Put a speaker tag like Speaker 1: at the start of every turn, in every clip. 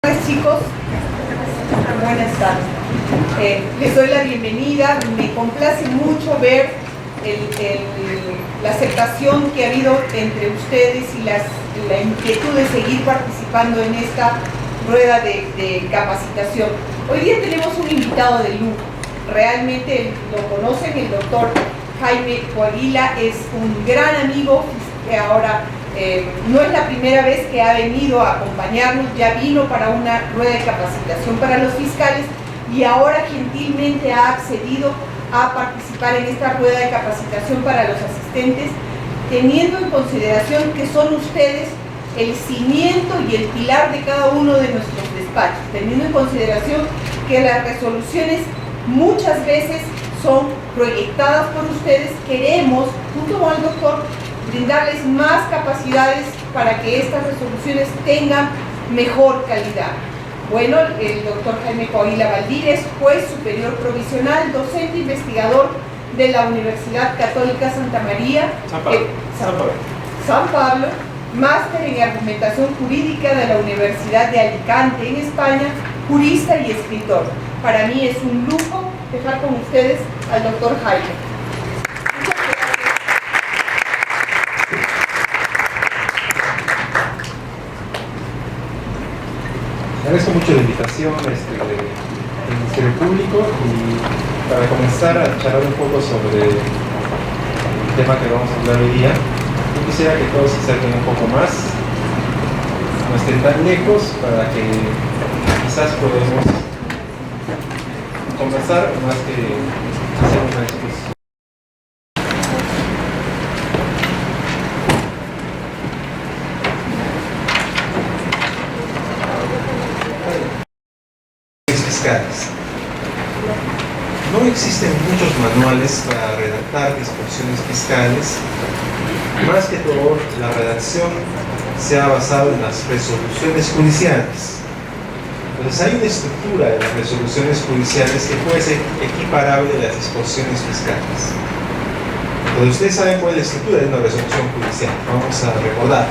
Speaker 1: Buenas chicos, buenas tardes. Les doy la bienvenida. Me complace mucho ver la aceptación que ha habido entre ustedes y la inquietud de seguir participando en esta rueda de capacitación. Hoy día tenemos un invitado de lujo. Realmente lo conocen, el doctor Jaime Coaguila es un gran amigo que ahora no es la primera vez que ha venido a acompañarnos, ya vino para una rueda de capacitación para los fiscales y ahora gentilmente ha accedido a participar en esta rueda de capacitación para los asistentes, teniendo en consideración que son ustedes el cimiento y el pilar de cada uno de nuestros despachos, teniendo en consideración que las resoluciones muchas veces son proyectadas por ustedes. Queremos, junto con el doctor, brindarles más capacidades para que estas resoluciones tengan mejor calidad. Bueno, el doctor Jaime Coaguila Valdivia es juez superior provisional, docente investigador de la Universidad Católica Santa María, San Pablo, máster en argumentación jurídica de la Universidad de Alicante en España, jurista y escritor. Para mí es un lujo dejar con ustedes al doctor Jaime.
Speaker 2: Agradezco mucho la invitación del Ministerio Público y para comenzar a charlar un poco sobre el tema que vamos a hablar hoy día, yo quisiera que todos se acerquen un poco más, no estén tan lejos, para que quizás podamos conversar más que hacer una discusión. No existen muchos manuales para redactar disposiciones fiscales, más que todo la redacción se ha basado en las resoluciones judiciales. Entonces hay una estructura de las resoluciones judiciales que puede ser equiparable a las disposiciones fiscales. Entonces ustedes saben cuál es la estructura de una resolución judicial. Vamos a recordar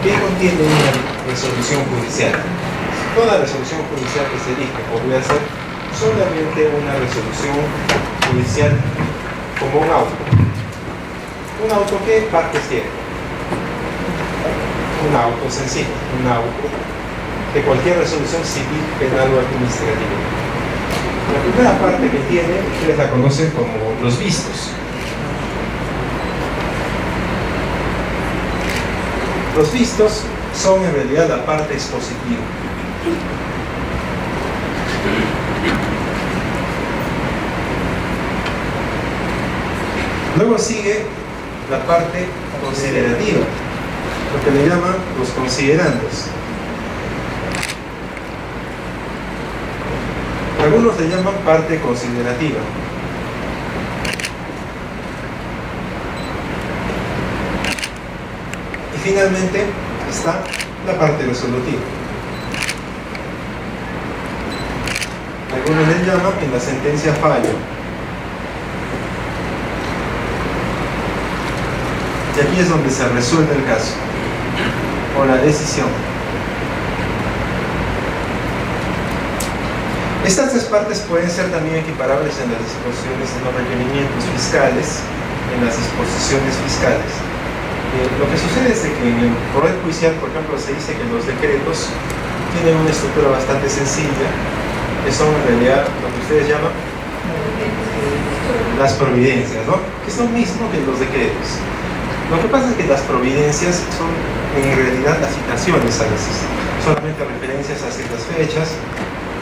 Speaker 2: qué contiene una resolución judicial. Toda resolución judicial que se dicte podría ser solamente una resolución judicial como un auto. ¿Un auto qué partes tiene? Un auto sencillo, un auto de cualquier resolución civil, penal o administrativa. La primera parte que tiene, ustedes la conocen como los vistos. Los vistos son en realidad la parte expositiva. Luego sigue la parte considerativa, lo que le llaman los considerandos. Algunos le llaman parte considerativa. Y finalmente está la parte resolutiva. Algunos le llaman en la sentencia fallo. Y aquí es donde se resuelve el caso, o la decisión. Estas tres partes pueden ser también equiparables en las disposiciones de los requerimientos fiscales, en las disposiciones fiscales. Lo que sucede es que en el poder judicial, por ejemplo, se dice que los decretos tienen una estructura bastante sencilla, que son en realidad lo que ustedes llaman las providencias, ¿no? Que es lo mismo que los decretos. Lo que pasa es que las providencias son en realidad las citaciones a veces, solamente referencias a ciertas fechas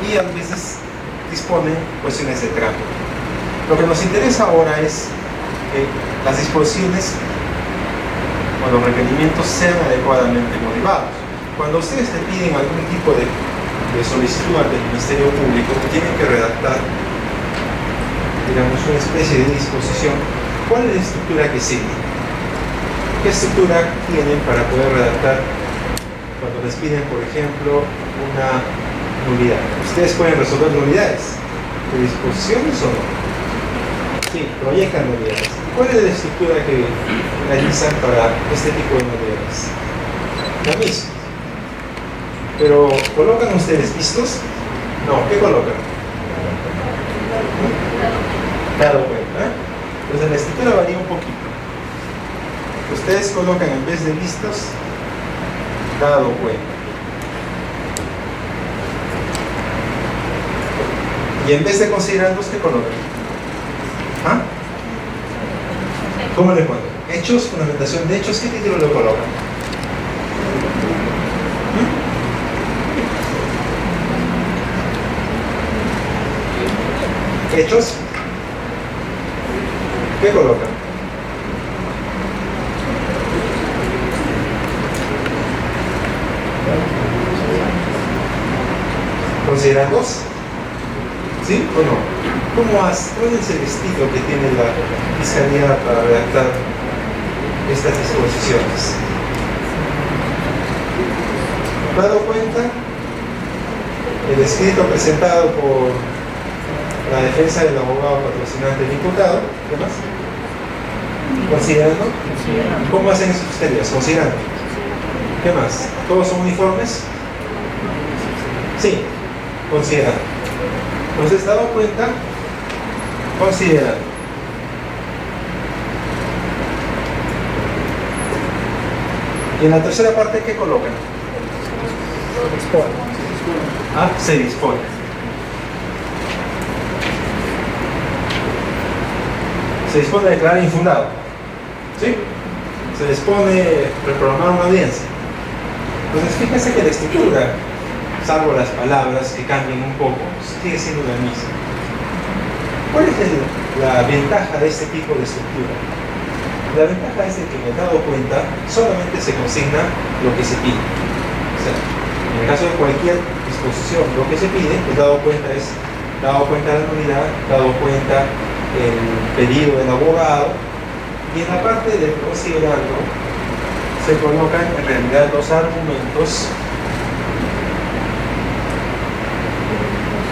Speaker 2: y a veces disponen cuestiones de trámite. Lo que nos interesa ahora es que las disposiciones o los requerimientos sean adecuadamente motivados. Cuando ustedes te piden algún tipo de solicitud ante el Ministerio Público, tienen que redactar, digamos, una especie de disposición. ¿Cuál es la estructura que sigue? ¿Qué estructura tienen para poder redactar cuando les piden, por ejemplo, una nulidad? Ustedes pueden resolver nulidades de disposiciones o no. Sí, proyectan nulidades. ¿Cuál es la estructura que realizan para este tipo de nulidades? La misma. Pero, ¿colocan ustedes vistos? No, ¿qué colocan? Dado cuenta, ¿eh? Entonces la escritura varía un poquito. Ustedes colocan en vez de vistos, dado cuenta. Y en vez de considerandos, ¿qué colocan? ¿Ah? ¿Cómo le ponen? Hechos, fundamentación de hechos, ¿qué título le colocan? Hechos, ¿qué colocan? ¿Considerandos? ¿Sí o no? ¿Cuál es el estilo que tiene la Fiscalía para redactar estas disposiciones? Dado cuenta, el escrito presentado por la defensa del abogado patrocinante del imputado, ¿qué más? ¿Considerando? ¿Cómo hacen esas fiscalías? Considerando. ¿Qué más? ¿Todos son uniformes? Sí, considerando. Entonces, dado cuenta, considerando. Y en la tercera parte, ¿qué colocan? Ah, se dispone. Se dispone a declarar infundado. ¿Sí? Se dispone a reprogramar una audiencia. Entonces, fíjense que la escritura, salvo las palabras que cambian un poco, sigue siendo la misma. ¿Cuál es la ventaja de este tipo de estructura? La ventaja es de que, en el dado cuenta, solamente se consigna lo que se pide. O sea, en el caso de cualquier disposición, lo que se pide, el dado cuenta es dado cuenta de la nulidad, dado cuenta el pedido del abogado, y en la parte del considerando se colocan en realidad los argumentos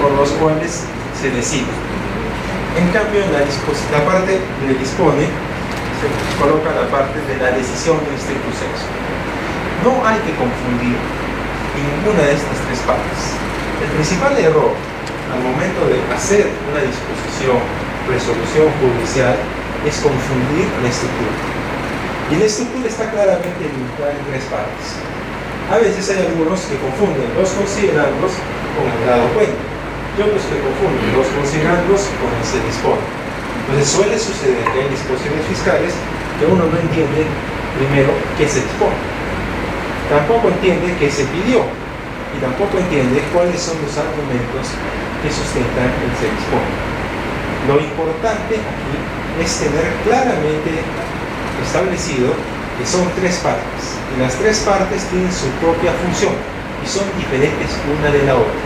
Speaker 2: por los cuales se decide. En cambio, en la parte de dispone se coloca la parte de la decisión en estricto sensu. No hay que confundir ninguna de estas tres partes. El principal error al momento de hacer una disposición, resolución judicial, es confundir la estructura. Y la estructura está claramente limitada en tres partes. A veces hay algunos que confunden los considerandos con el dado cuenta, y otros que confunden los considerandos con el se dispone. Entonces suele suceder que hay disposiciones fiscales que uno no entiende primero qué se dispone, tampoco entiende qué se pidió, y tampoco entiende cuáles son los argumentos que sustentan el se dispone. Lo importante aquí es tener claramente establecido que son tres partes, y las tres partes tienen su propia función y son diferentes una de la otra.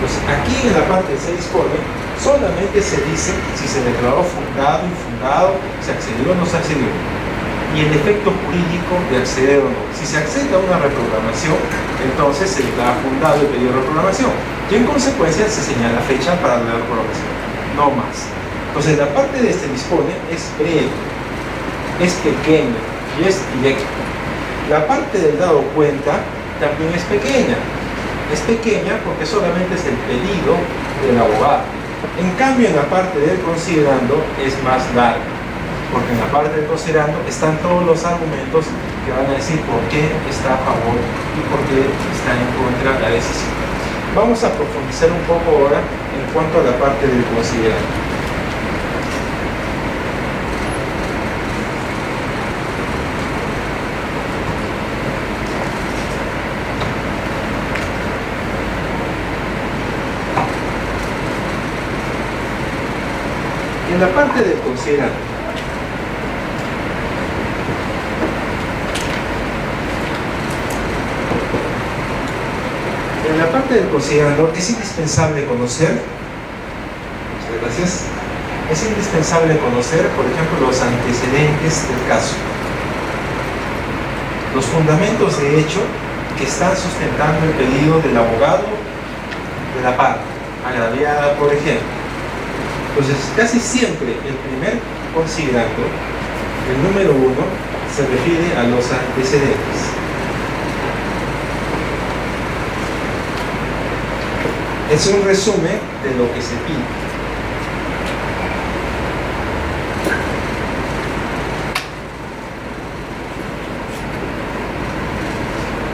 Speaker 2: Pues aquí en la parte de se dispone solamente se dice si se declaró fundado, infundado, se accedió o no se accedió, y el efecto jurídico de acceder o no. Si se accede a una reprogramación, entonces se declara fundado el pedido de reprogramación, y en consecuencia se señala fecha para la reprogramación, no más. Entonces la parte de este dispone es breve, es pequeña y es directa. La parte del dado cuenta también es pequeña. Es pequeña porque solamente es el pedido del abogado. En cambio, en la parte del considerando es más larga, porque en la parte del considerando están todos los argumentos que van a decir por qué está a favor y por qué está en contra de la decisión. Vamos a profundizar un poco ahora en cuanto a la parte del considerando. En la parte del considerando, es indispensable conocer, muchas gracias, es indispensable conocer, por ejemplo, los antecedentes del caso, los fundamentos de hecho que están sustentando el pedido del abogado de la parte agraviada, por ejemplo. Entonces, casi siempre el primer considerando, el número 1, se refiere a los antecedentes. Es un resumen de lo que se pide.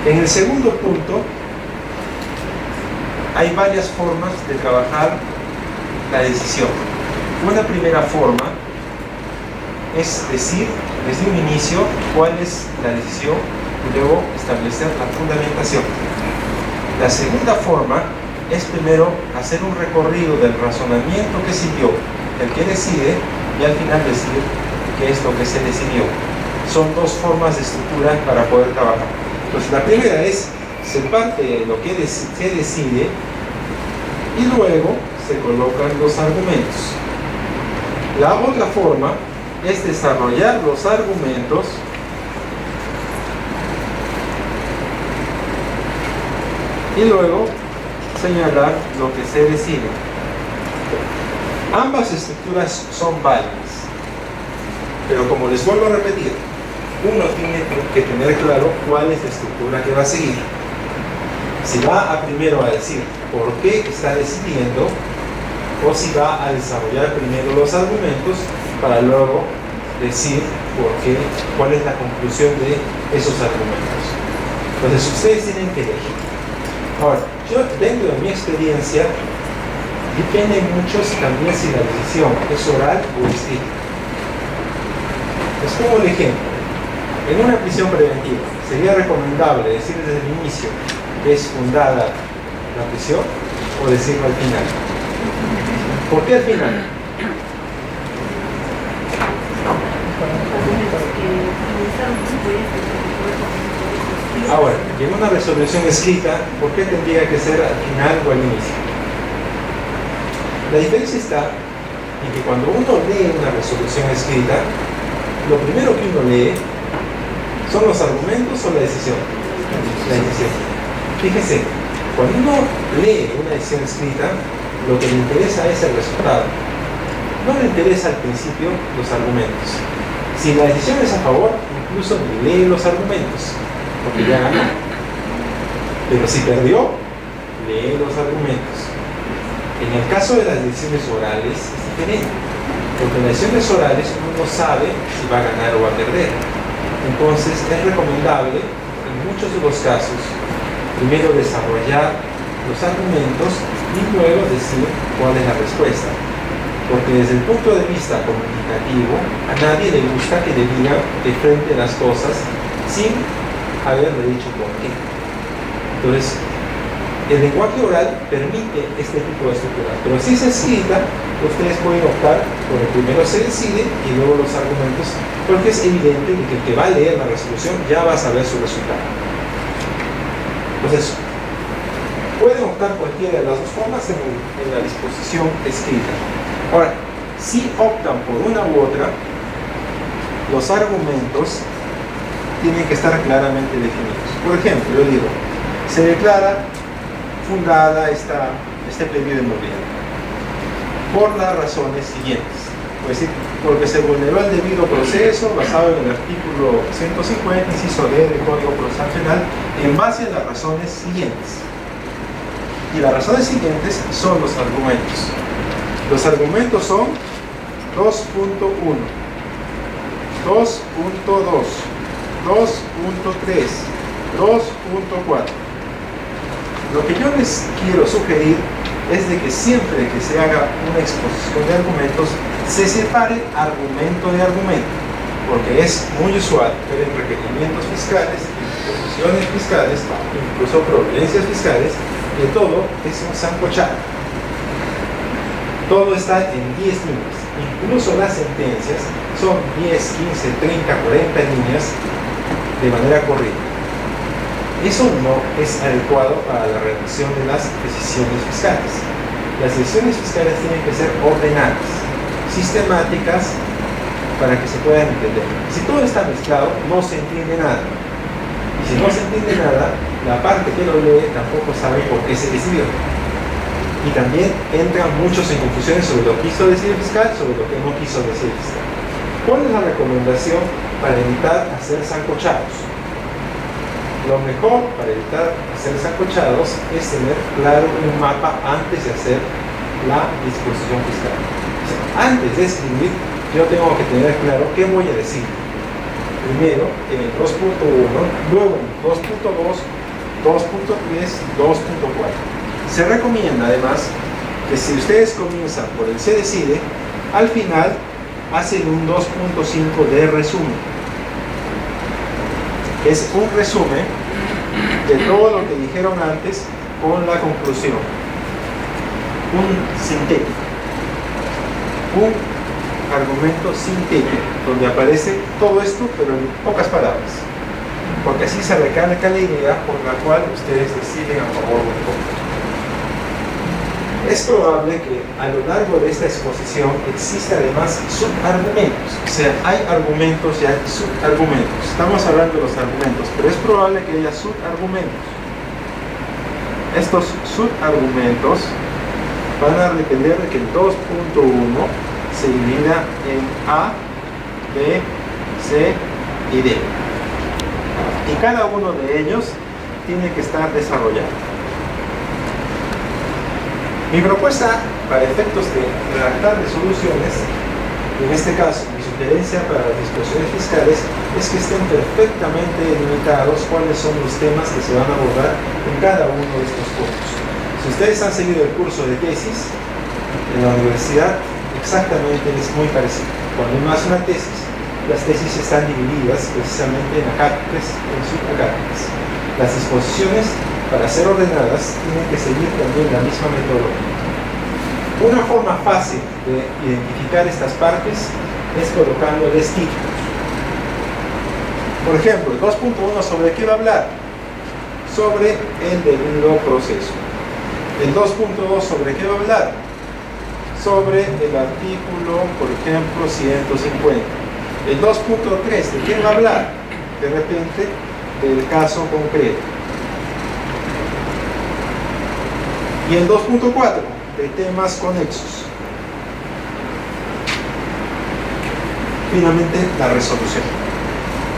Speaker 2: En el segundo punto, hay varias formas de trabajar la decisión. Una primera forma es decir desde un inicio cuál es la decisión y luego establecer la fundamentación. La segunda forma es primero hacer un recorrido del razonamiento que siguió el que decide y al final decir qué es lo que se decidió. Son dos formas de estructura para poder trabajar. Entonces la primera es, se parte de lo que se decide y luego se colocan los argumentos. La otra forma es desarrollar los argumentos y luego señalar lo que se decide. Ambas estructuras son válidas, pero como les vuelvo a repetir, uno tiene que tener claro cuál es la estructura que va a seguir. Si va primero a decir por qué está decidiendo, o si va a desarrollar primero los argumentos para luego decir por qué, cuál es la conclusión de esos argumentos. Entonces ustedes tienen que elegir. Ahora, yo dentro de mi experiencia, depende mucho también si la decisión es oral o escrita. Les pongo el ejemplo. En una prisión preventiva, ¿sería recomendable decir desde el inicio que es fundada la prisión o decirlo al final? ¿Por qué al final? Ahora, en una resolución escrita, ¿por qué tendría que ser al final o al inicio? La diferencia está en que cuando uno lee una resolución escrita, lo primero que uno lee son los argumentos o la decisión. La decisión. Fíjese, cuando uno lee una decisión escrita, lo que le interesa es el resultado. No le interesa al principio los argumentos. Si la decisión es a favor, incluso lee los argumentos, porque ya ganó. Pero si perdió, lee los argumentos. En el caso de las decisiones orales es diferente, porque en las decisiones orales uno no sabe si va a ganar o va a perder. Entonces es recomendable, en muchos de los casos, primero desarrollar los argumentos y luego decir cuál es la respuesta. Porque desde el punto de vista comunicativo, a nadie le gusta que le digan de frente las cosas sin haberle dicho por qué. Entonces, el lenguaje oral permite este tipo de estructura, pero si es escrita, ustedes pueden optar por el primero se decide y luego los argumentos, porque es evidente que el que va a leer la resolución ya va a saber su resultado. Entonces, pueden optar cualquiera de las dos formas en la disposición escrita. Ahora, si optan por una u otra, los argumentos tienen que estar claramente definidos. Por ejemplo, yo digo, se declara fundada este pedido inmobiliario por las razones siguientes. Es decir, porque se vulneró el debido proceso basado en el artículo 150, inciso D del Código Procesal Penal, en base a las razones siguientes. Y las razones siguientes son los argumentos. Los argumentos son 2.1, 2.2, 2.3, 2.4. Lo que yo les quiero sugerir es de que siempre que se haga una exposición de argumentos, se separe argumento de argumento, porque es muy usual ver en requerimientos fiscales, disposiciones fiscales, incluso providencias fiscales, que todo es un sancochado. Todo está en 10 líneas. Incluso las sentencias son 10, 15, 30, 40 líneas de manera corrida. Eso no es adecuado para la redacción de las decisiones fiscales. Las decisiones fiscales tienen que ser ordenadas, sistemáticas, para que se puedan entender. Si todo está mezclado, no se entiende nada. Y si no se entiende nada, la parte que lo lee tampoco sabe por qué se decidió. Y también entran muchos en confusiones sobre lo que quiso decir el fiscal, sobre lo que no quiso decir el fiscal. ¿Cuál es la recomendación para evitar hacer sancochados? Lo mejor para evitar hacer sancochados es tener claro un mapa antes de hacer la disposición fiscal. O sea, antes de escribir, yo tengo que tener claro qué voy a decir. Primero en el 2.1, luego en el 2.2, 2.3, 2.4. Se recomienda además que si ustedes comienzan por el se decide, al final hacen un 2.5 de resumen. Es un resumen de todo lo que dijeron antes con la conclusión. Un sintético. Un argumento sintético, donde aparece todo esto, pero en pocas palabras. Porque así se recalca la idea por la cual ustedes deciden a favor o en contra. Es probable que a lo largo de esta exposición exista además subargumentos, o sea, hay argumentos y hay subargumentos. Estamos hablando de los argumentos, pero es probable que haya subargumentos. Estos subargumentos van a depender de que el 2.1 se divida en A, B, C y D. Y cada uno de ellos tiene que estar desarrollado. Mi propuesta para efectos de redactar resoluciones, en este caso mi sugerencia para las disposiciones fiscales, es que estén perfectamente delimitados cuáles son los temas que se van a abordar en cada uno de estos puntos. Si ustedes han seguido el curso de tesis en la universidad, exactamente es muy parecido. Cuando uno hace una tesis, las tesis están divididas precisamente en acápites y en subacápites. Las disposiciones, para ser ordenadas, tienen que seguir también la misma metodología. Una forma fácil de identificar estas partes es colocándoles títulos. Por ejemplo, el 2.1 ¿sobre qué va a hablar? Sobre el debido proceso. El 2.2 ¿sobre qué va a hablar? Sobre el artículo, por ejemplo, 150. El 2.3 ¿de qué va a hablar? De repente, del caso concreto. Y el 2.4 de temas conexos. Finalmente, la resolución.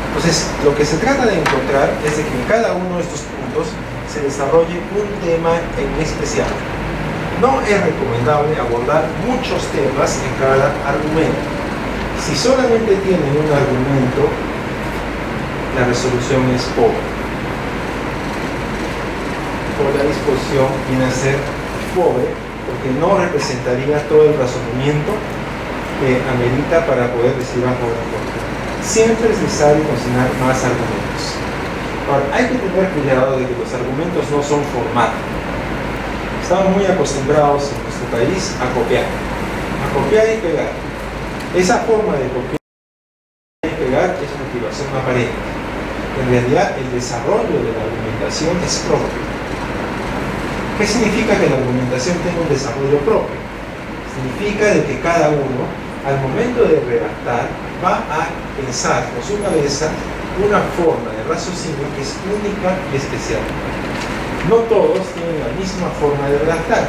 Speaker 2: Entonces, lo que se trata de encontrar es de que en cada uno de estos puntos se desarrolle un tema en especial. No es recomendable abordar muchos temas en cada argumento. Si solamente tienen un argumento, la resolución es pobre. Por la disposición viene a ser pobre porque no representaría todo el razonamiento que amerita para poder decir a favor o contra. Siempre es necesario consignar más argumentos. Ahora, hay que tener cuidado de que los argumentos no son formatos. Estamos muy acostumbrados en nuestro país a copiar y pegar. Esa forma de copiar y pegar es motivación aparente. En realidad, el desarrollo de la argumentación es propio. ¿Qué significa que la argumentación tenga un desarrollo propio? Significa de que cada uno, al momento de redactar, va a pensar con su cabeza una forma de raciocinio que es única y especial. No todos tienen la misma forma de redactar,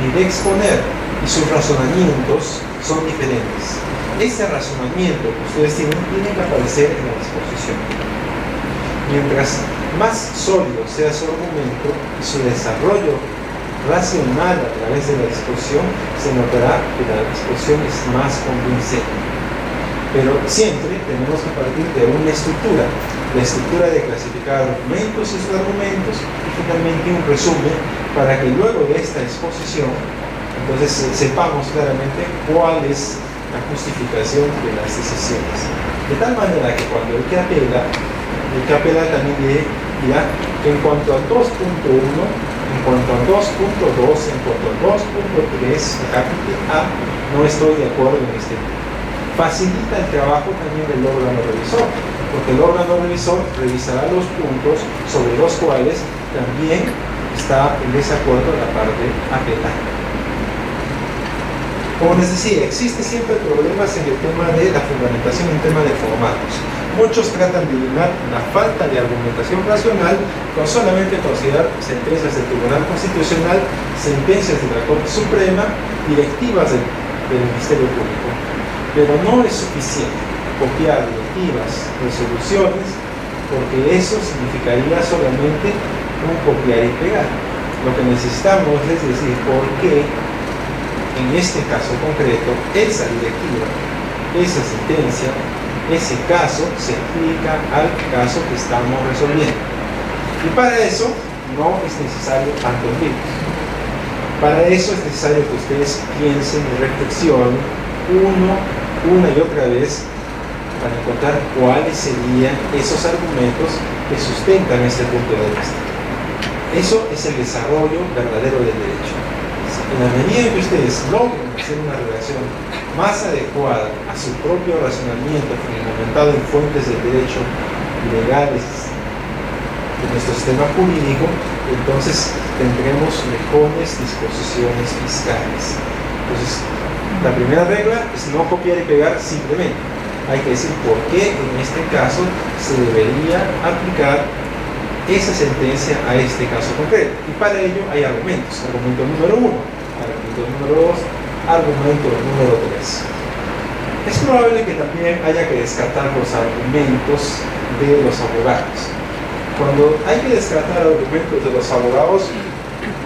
Speaker 2: ni de exponer, y sus razonamientos son diferentes. Ese razonamiento que ustedes tiene que aparecer en la disposición. Mientras más sólido sea su argumento y su desarrollo racional a través de la disposición, se notará que la disposición es más convincente. Pero siempre tenemos que partir de una estructura, la estructura de clasificar argumentos y subargumentos, y finalmente un resumen para que luego de esta exposición, entonces sepamos claramente cuál es la justificación de las decisiones. De tal manera que cuando el que apela también dirá que en cuanto al 2.1, en cuanto al 2.2, en cuanto al 2.3, acápite A, no estoy de acuerdo en este punto. Facilita el trabajo también del órgano revisor, porque el órgano revisor revisará los puntos sobre los cuales también está en desacuerdo la parte apelante. Como les decía, existe siempre problemas en el tema de la fundamentación en tema de formatos. Muchos tratan de eliminar la falta de argumentación racional con solamente considerar sentencias del Tribunal Constitucional, sentencias de la Corte Suprema, directivas del Ministerio Público. Pero no es suficiente copiar directivas, resoluciones porque eso significaría solamente un copiar y pegar. Lo que necesitamos es decir por qué en este caso concreto esa directiva, esa sentencia, ese caso se aplica al caso que estamos resolviendo. Y para eso no es necesario tantos libros. Para eso es necesario que ustedes piensen y reflexionen una y otra vez para encontrar cuáles serían esos argumentos que sustentan este punto de vista. Eso es el desarrollo verdadero del derecho. En la medida en que ustedes logren hacer una redacción más adecuada a su propio razonamiento fundamentado en fuentes del derecho legales de nuestro sistema jurídico, entonces tendremos mejores disposiciones fiscales. Entonces, la primera regla es no copiar y pegar simplemente. Hay que decir por qué en este caso se debería aplicar esa sentencia a este caso concreto. Y para ello hay argumentos. Argumento número 1, argumento número 2, argumento número 3. Es probable que también haya que descartar los argumentos de los abogados. Cuando hay que descartar argumentos de los abogados,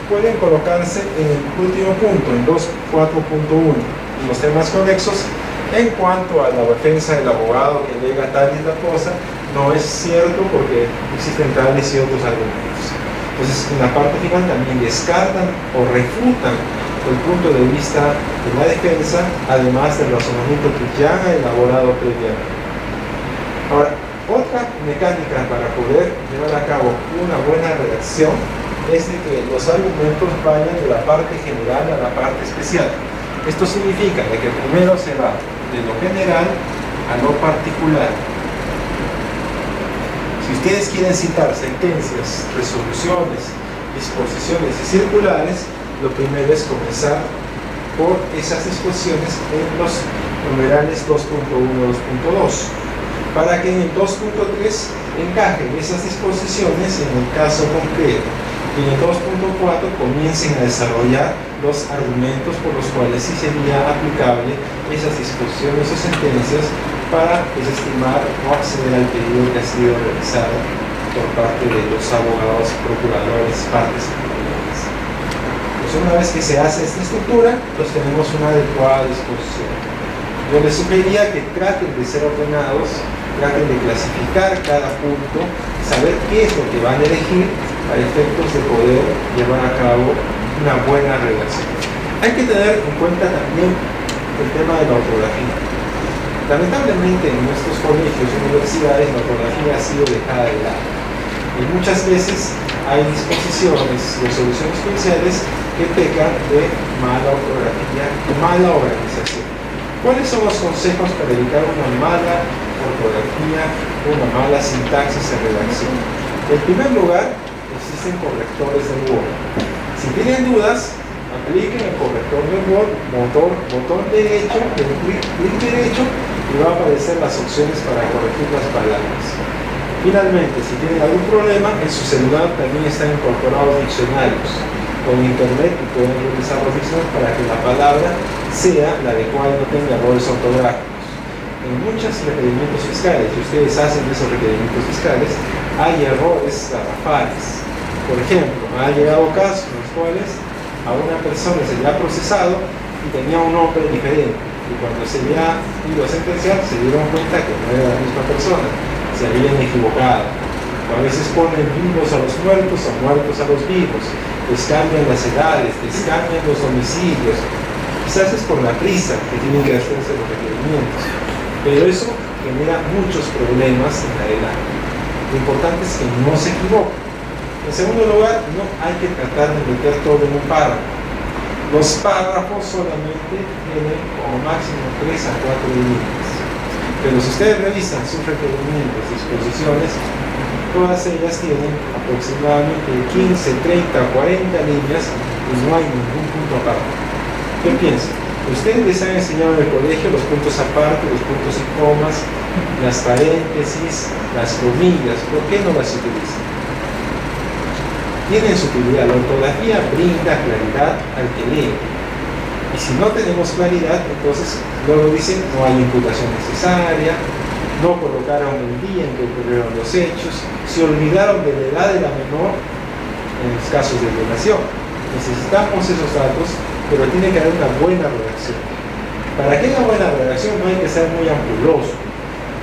Speaker 2: pueden colocarse en el último punto, en 2.4.1, en los temas conexos. En cuanto a la defensa del abogado que alega tal y tal cosa, no es cierto porque existen tales y otros argumentos. Entonces, en la parte final también descartan o refutan el punto de vista de la defensa, además del razonamiento que ya han elaborado previamente. Ahora, otra mecánica para poder llevar a cabo una buena redacción es de que los argumentos vayan de la parte general a la parte especial. Esto significa de que primero se va de lo general a lo particular. Si ustedes quieren citar sentencias, resoluciones, disposiciones y circulares, lo primero es comenzar por esas disposiciones en los numerales 2.1 y 2.2, para que en el 2.3 encajen esas disposiciones en el caso concreto, y en el 2.4 comiencen a desarrollar los argumentos por los cuales sí sería aplicable esas disposiciones o sentencias para desestimar o acceder al pedido que ha sido realizado por parte de los abogados, procuradores, partes y procuradores. Pues una vez que se hace esta estructura, pues tenemos una adecuada disposición. Yo les sugeriría que traten de ser ordenados, traten de clasificar cada punto, saber qué es lo que van a elegir a efectos de poder llevar a cabo una buena redacción. Hay que tener en cuenta también el tema de la ortografía. Lamentablemente en nuestros colegios y universidades la ortografía ha sido dejada de lado. Y muchas veces hay disposiciones, resoluciones judiciales que pecan de mala ortografía y mala organización. ¿Cuáles son los consejos para evitar una mala ortografía, una mala sintaxis en redacción? En primer lugar, existen correctores de Word. Si tienen dudas, apliquen el corrector de Word, botón derecho, clic derecho, y va a aparecer las opciones para corregir las palabras. Finalmente, si tienen algún problema, en su celular también están incorporados diccionarios. Con internet y pueden revisar los diccionarios para que la palabra sea la adecuada y no tenga errores ortográficos. En muchos requerimientos fiscales, si ustedes hacen esos requerimientos fiscales, hay errores garrafales. Por ejemplo, han llegado casos en los cuales a una persona se le ha procesado y tenía un nombre diferente, y cuando se le ha ido a sentenciar se dieron cuenta que no era la misma persona, se habían equivocado. O a veces ponen vivos a los muertos o muertos a los vivos, les cambian las edades, les cambian los domicilios. Quizás es por la prisa que tienen que hacerse los requerimientos, pero eso genera muchos problemas en adelante. Lo importante es que no se equivoquen. En segundo lugar, no hay que tratar de meter todo en un párrafo. Los párrafos solamente tienen como máximo 3 a 4 líneas. Pero si ustedes revisan sus requerimientos, disposiciones, todas ellas tienen aproximadamente 15, 30, 40 líneas y no hay ningún punto aparte. ¿Qué piensan? Ustedes les han enseñado en el colegio los puntos aparte, los puntos y comas, las paréntesis, las comillas. ¿Por qué no las utilizan? Tienen su utilidad. La ortografía brinda claridad al que lee. Y si no tenemos claridad, entonces luego dicen no hay imputación necesaria, no colocaron el día en que ocurrieron los hechos, se olvidaron de la edad de la menor en los casos de violación. Necesitamos esos datos, pero tiene que haber una buena redacción. Para que haya buena redacción no hay que ser muy ampuloso,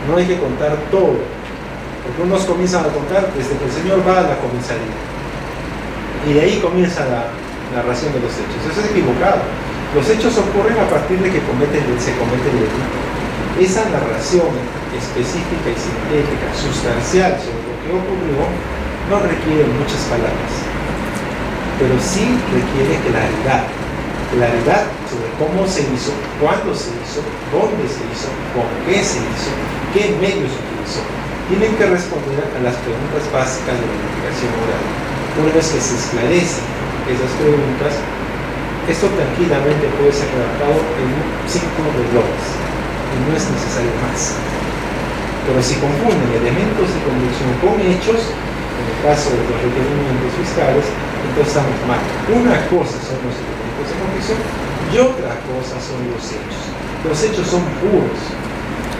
Speaker 2: no hay que contar todo, porque unos comienzan a contar desde que el señor va a la comisaría y de ahí comienza la narración de los hechos. Eso es equivocado. Los hechos ocurren a partir de que se comete el delito. Esa narración específica y sintética, sustancial sobre lo que ocurrió, no requiere muchas palabras, pero sí requiere claridad sobre cómo se hizo, cuándo se hizo, dónde se hizo, con qué se hizo, qué medios se utilizó. Tienen que responder a las preguntas básicas de la investigación oral. Una vez que se esclarecen esas preguntas, esto tranquilamente puede ser redactado en 5 renglones y no es necesario más. Pero si confunden elementos de convicción con hechos, en el caso de los requerimientos fiscales, entonces estamos mal. Una cosa son los elementos de convicción y otra cosa son los hechos. Los hechos son puros,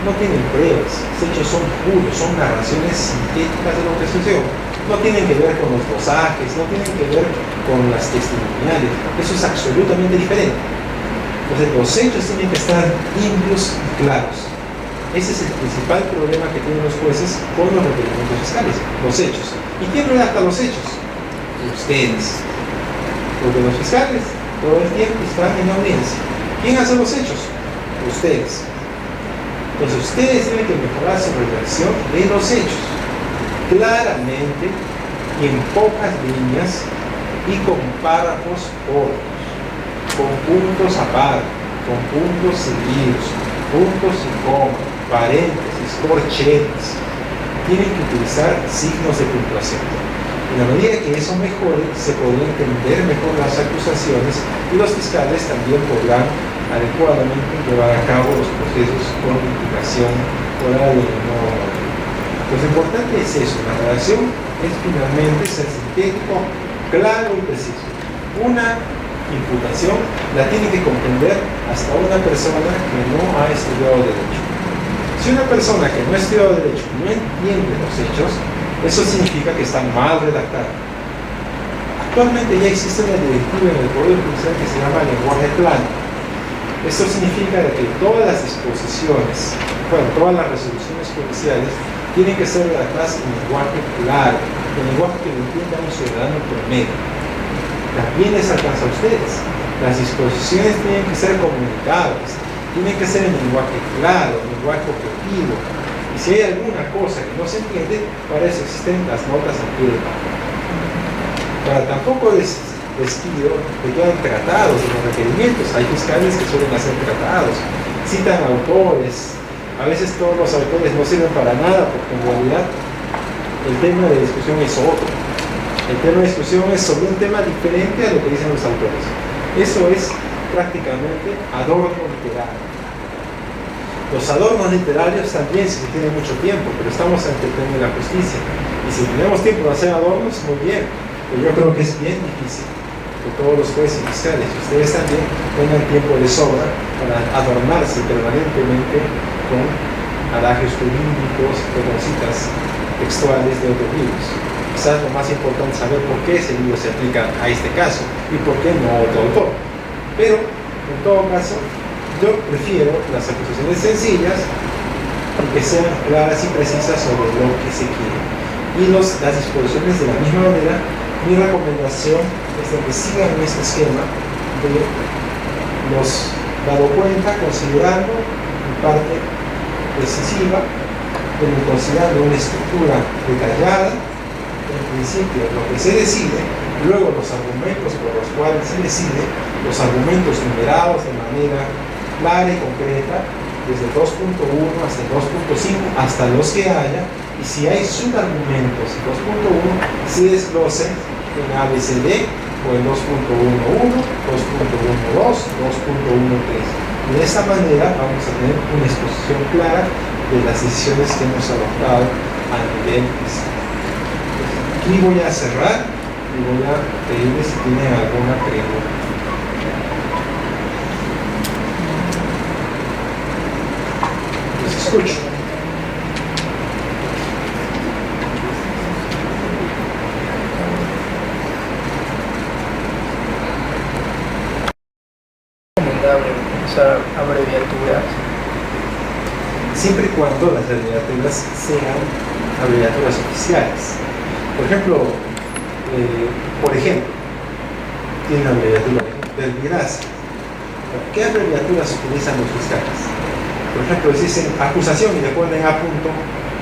Speaker 2: no tienen pruebas. Los hechos son puros, son narraciones sintéticas de lo que sucedió. No tienen que ver con los dosajes, no tienen que ver con las testimoniales. Eso es absolutamente diferente. Entonces los hechos tienen que estar limpios y claros. Ese es el principal problema que tienen los jueces con los requerimientos fiscales, los hechos. ¿Y quién redacta los hechos? Ustedes. Porque los fiscales todo el tiempo están en la audiencia. ¿Quién hace los hechos? Ustedes. Entonces ustedes tienen que mejorar su redacción de los hechos, claramente y en pocas líneas y con párrafos cortos, con puntos aparte, con puntos seguidos, puntos y comas, paréntesis, corchetes. Tienen que utilizar signos de puntuación. En la medida que eso mejore, se podrán entender mejor las acusaciones y los fiscales también podrán adecuadamente llevar a cabo los procesos con implicación oral y no oral. Lo importante es eso, la redacción es finalmente ser sintético, claro y preciso. Una imputación la tiene que comprender hasta una persona que no ha estudiado Derecho. Si una persona que no ha estudiado Derecho no entiende los hechos, eso significa que está mal redactada. Actualmente ya existe una directiva en el Poder Judicial que se llama lenguaje plano. Esto significa que todas las disposiciones, todas las resoluciones judiciales tienen que ser redactadas en lenguaje claro, en lenguaje que lo entienda un ciudadano promedio. También les alcanza a ustedes. Las disposiciones tienen que ser comunicables, tienen que ser en lenguaje claro, en lenguaje objetivo. Y si hay alguna cosa que no se entiende, para eso existen las notas al pie de página. Para tampoco les pido que quedan tratados en los requerimientos. Hay fiscales que suelen hacer tratados, citan autores. A veces todos los autores no sirven para nada porque en realidad el tema de discusión es otro. El tema de discusión es sobre un tema diferente a lo que dicen los autores. Eso es prácticamente adorno literario. Los adornos literarios también si se tiene mucho tiempo, pero estamos ante el tema de la justicia. Y si tenemos tiempo de hacer adornos, muy bien. Pero yo creo que es bien difícil que todos los jueces y fiscales, y ustedes también, tengan tiempo de sobra para adornarse permanentemente con adagios jurídicos, con citas textuales de otros libros. Quizás lo más importante es saber por qué ese libro se aplica a este caso y por qué no a otro autor. Pero, en todo caso, yo prefiero las acusaciones sencillas y que sean claras y precisas sobre lo que se quiere. Y las disposiciones de la misma manera, mi recomendación es de que sigan este esquema de los dado cuenta, considerando en parte decisiva, pero considerando una estructura detallada, en principio lo que se decide, luego los argumentos por los cuales se decide, los argumentos numerados de manera clara y concreta, desde el 2.1 hasta el 2.5, hasta los que haya, y si hay subargumentos en 2.1, se desglosen en ABCD o en 2.11, 2.12, 2.13. Y de esta manera vamos a tener una exposición clara de las decisiones que hemos adoptado a nivel fiscal. Aquí voy a cerrar y voy a pedirles si tienen alguna pregunta. Los escucho.
Speaker 3: usar abreviaturas?
Speaker 2: Siempre y cuando las abreviaturas sean abreviaturas oficiales. Por ejemplo, tiene una abreviatura del Verbigracia. ¿Qué abreviaturas utilizan los fiscales? Por ejemplo, si dicen acusación y le ponen A punto,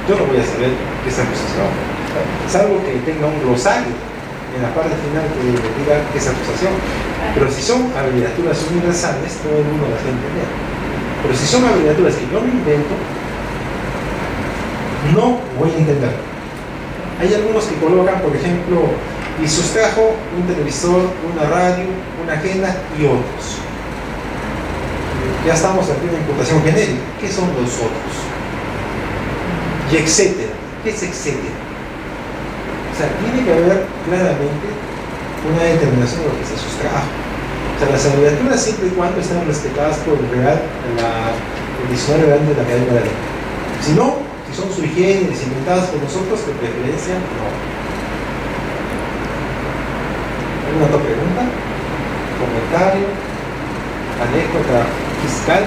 Speaker 2: yo no voy a saber qué es acusación, salvo que tenga un glosario en la parte final que diga qué es acusación. Pero si son abreviaturas universales, todo el mundo las va a entender. Pero si son abreviaturas que yo me invento, no voy a entender. Hay algunos que colocan, por ejemplo, y sustrajo un televisor, una radio, una agenda y otros. Ya estamos aquí en una imputación genérica. ¿Qué son los otros? Y etcétera. ¿Qué es etcétera? O sea, tiene que haber claramente una determinación de lo que se sustrajo. O sea, las abreviaturas siempre y cuando estén respetadas por el diccionario real de la Academia de la Lengua. Si no, si son sui generis, inventadas por nosotros, de preferencia, no. ¿Alguna otra pregunta? ¿Comentario? ¿Anécdota fiscal?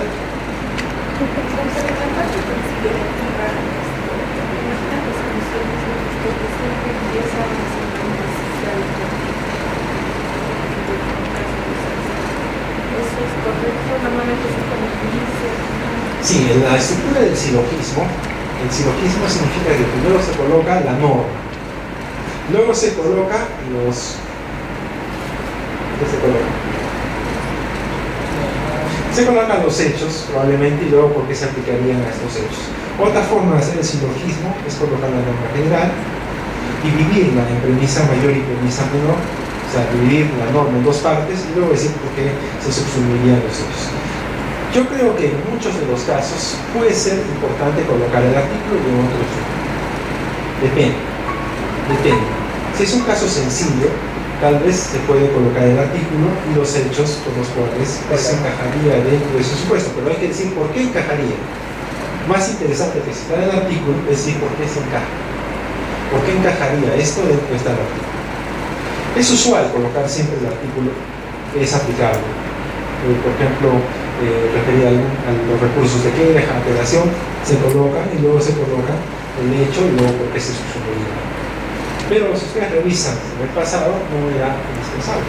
Speaker 2: Sí, en la estructura del silogismo, el silogismo significa que primero se coloca la norma, luego se coloca los... ¿Qué se coloca? Se colocan los hechos, probablemente, y luego por qué se aplicarían a estos hechos. Otra forma de hacer el silogismo es colocar la norma general y dividirla en premisa mayor y premisa menor, o sea, dividir la norma en dos partes y luego decir por qué se subsumirían los hechos. Yo creo que en muchos de los casos puede ser importante colocar el artículo y en otros no. Depende. Si es un caso sencillo, tal vez se puede colocar el artículo y los hechos por los cuales se encajaría dentro de ese supuesto, pero hay que decir por qué encajaría. Más interesante que citar el artículo es decir por qué se encaja. ¿Por qué encajaría esto dentro de este artículo? Es usual colocar siempre el artículo que es aplicable. Por ejemplo, referir a los recursos de queja, apelación, se colocan y luego se coloca el hecho y luego por qué se subsumiría. Pero si ustedes revisan en el pasado, no era indispensable.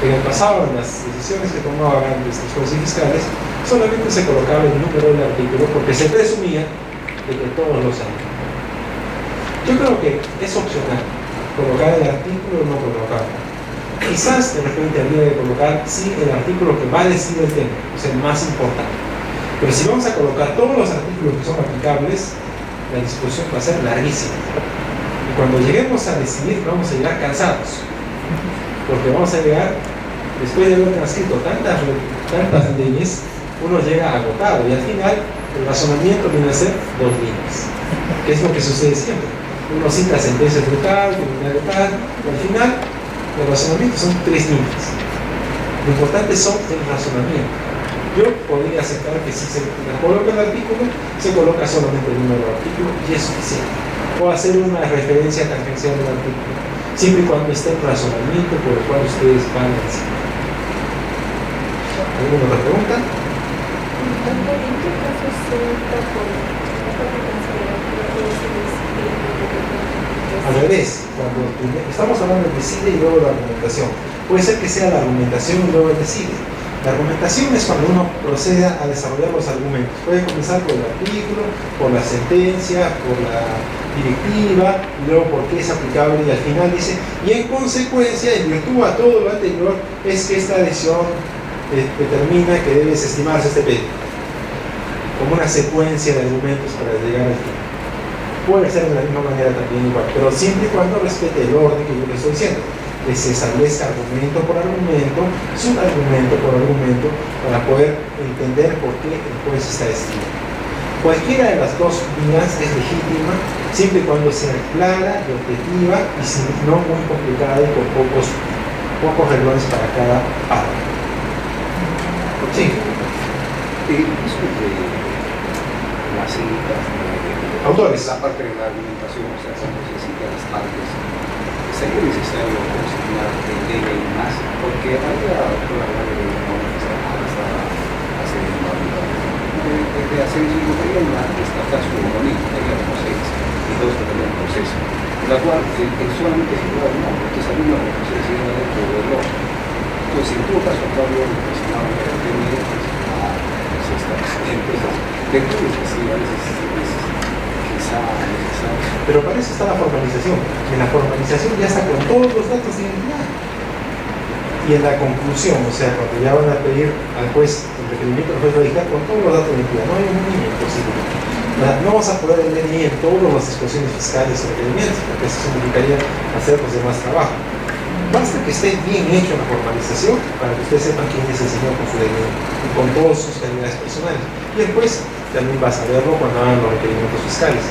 Speaker 2: En el pasado, en las decisiones que tomaban los jueces fiscales, solamente se colocaba el número del artículo porque se presumía de que todos lo sabían. Yo creo que es opcional colocar el artículo o no colocarlo. Quizás de repente habría que colocar sí el artículo que va a decir el tema, o sea, el más importante. Pero si vamos a colocar todos los artículos que son aplicables, la discusión va a ser larguísima. Y cuando lleguemos a decidir, vamos a llegar cansados. Porque vamos a llegar, después de haber transcrito tantas leyes, uno llega agotado y al final el razonamiento viene a ser 2 líneas, que es lo que sucede siempre. Uno cita sentencias de tal, criminal de tal, y al final el razonamiento son 3 líneas. Lo importante son el razonamiento. Yo podría aceptar que si se coloca el artículo, se coloca solamente el número del artículo y es suficiente. O hacer una referencia tangencial del artículo, siempre y cuando esté el razonamiento por el cual ustedes van a decir. ¿Alguna otra pregunta?
Speaker 4: ¿En qué caso se opta por
Speaker 2: al revés, cuando estamos hablando del decide y luego la argumentación, puede ser que sea la argumentación y luego el decide. La argumentación es cuando uno procede a desarrollar los argumentos. Puede comenzar por el artículo, por la sentencia, por la directiva, y luego por qué es aplicable, y al final dice, y en consecuencia, en virtud a todo lo anterior, es que esta decisión determina que debe desestimarse este pedido. Como una secuencia de argumentos para llegar al fin. Puede ser de la misma manera también igual, pero siempre y cuando respete el orden que yo le estoy diciendo, que se establezca argumento por argumento, subargumento por argumento, para poder entender por qué el juez está decidiendo. Cualquiera de las dos vías es legítima, siempre y cuando sea clara y objetiva y si no muy complicada y con pocos renglones para cada parte. Sí.
Speaker 5: Disculpe, la cita,
Speaker 2: autores.
Speaker 5: La parte de la argumentación, o sea, si necesita las partes, sería necesario consignar el DNI más, porque había toda la ley de hasta hace se invocaría una estatal monolítica, digamos, y todos tendrían un proceso, en la cual solamente se puede no, porque esa misma se decide dentro del otro. Entonces, en todo caso, acá había un presionado de la empresas lectores que sí, a veces es quizá necesario.
Speaker 2: Pero para eso está la formalización. En la formalización ya está con todos los datos de identidad. Y en la conclusión, o sea, cuando ya van a pedir al juez el requerimiento, el juez va a dictar con todos los datos de identidad. No hay un mínimo posible. No vas a poder leer ni en todas las disposiciones fiscales o requerimientos, porque eso significaría hacer los demás trabajo. Basta que esté bien hecho la formalización para que ustedes sepan quién es el señor con su DNI y con todas sus calidades personales. Y el juez también va a saberlo cuando hagan los requerimientos fiscales.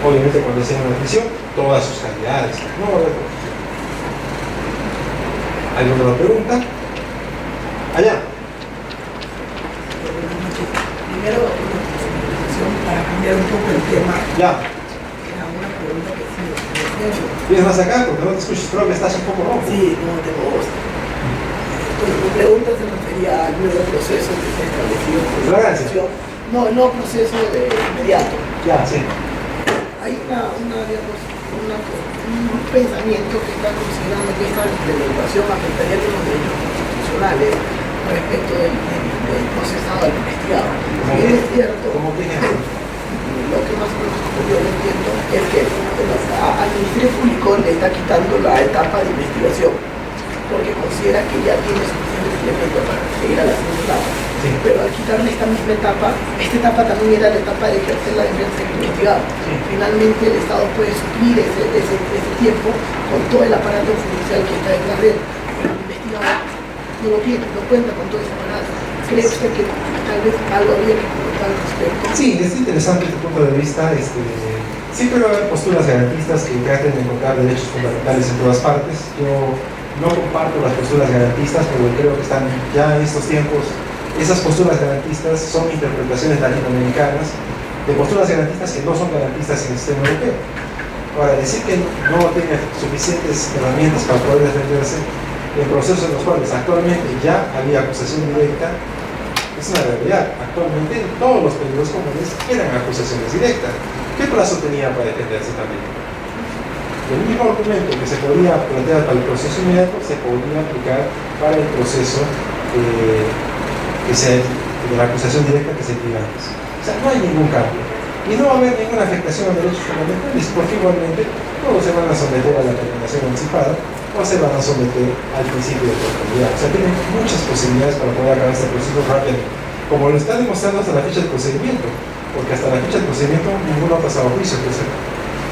Speaker 2: Obviamente cuando hacen una admisión, todas sus calidades. No va a haber confusión. ¿Alguna otra pregunta? Allá.
Speaker 3: Primero, una presentación para cambiar un poco el tema.
Speaker 2: Ya.
Speaker 3: Era una pregunta que sí me hicieron.
Speaker 2: ¿Vienes más acá? Porque no te escuchas, creo que estás un poco rojo.
Speaker 3: Sí, no tengo voz. Entonces, mi pregunta se refería al nuevo proceso que se ha establecido por la
Speaker 2: Flagrancia.
Speaker 3: Constitución. No, el nuevo proceso de inmediato.
Speaker 2: Ya, sí.
Speaker 3: Hay digamos, un pensamiento que está considerando que esta implementación afectaría a los derechos constitucionales respecto del procesado del investigado. Si bien es cierto,
Speaker 2: ¿Cómo que ejemplo?
Speaker 3: lo que más o menos yo lo entiendo es que al Ministerio Público le está quitando la etapa de investigación porque considera que ya tiene suficientes elementos para seguir a la segunda etapa.
Speaker 2: Sí.
Speaker 3: Pero al quitarle esta misma etapa, esta etapa también era la etapa de ejercer la defensa del investigado.
Speaker 2: Sí.
Speaker 3: Finalmente el Estado puede suplir ese tiempo con todo el aparato judicial que está detrás de él. Pero el investigador no lo tiene, no cuenta con todo ese aparato. ¿Cree usted que tal vez algo habría que comentar al respecto?
Speaker 2: Sí, es interesante tu punto de vista. Siempre va a haber posturas garantistas que traten de encontrar derechos fundamentales en todas partes. Yo no comparto las posturas garantistas, pero creo que están ya en estos tiempos. Esas posturas garantistas son interpretaciones latinoamericanas de posturas garantistas que no son garantistas en el sistema europeo. Ahora, decir que no tiene suficientes herramientas para poder defenderse en procesos en los cuales actualmente ya había acusación directa es una realidad. Actualmente todos los pedidos comunes eran acusaciones directas. ¿Qué plazo tenía para defenderse también? El mismo argumento que se podía plantear para el proceso inmediato se podía aplicar para el proceso de la acusación directa que se dio antes. O sea, no hay ningún cambio. Y no va a haber ninguna afectación a derechos fundamentales, porque igualmente todos se van a someter a la terminación anticipada o se van a someter al principio de oportunidad. O sea, tienen muchas posibilidades para poder acabar este proceso rápidamente, como lo está demostrando hasta la fecha del procedimiento, porque hasta la fecha del procedimiento ninguno ha pasado a juicio,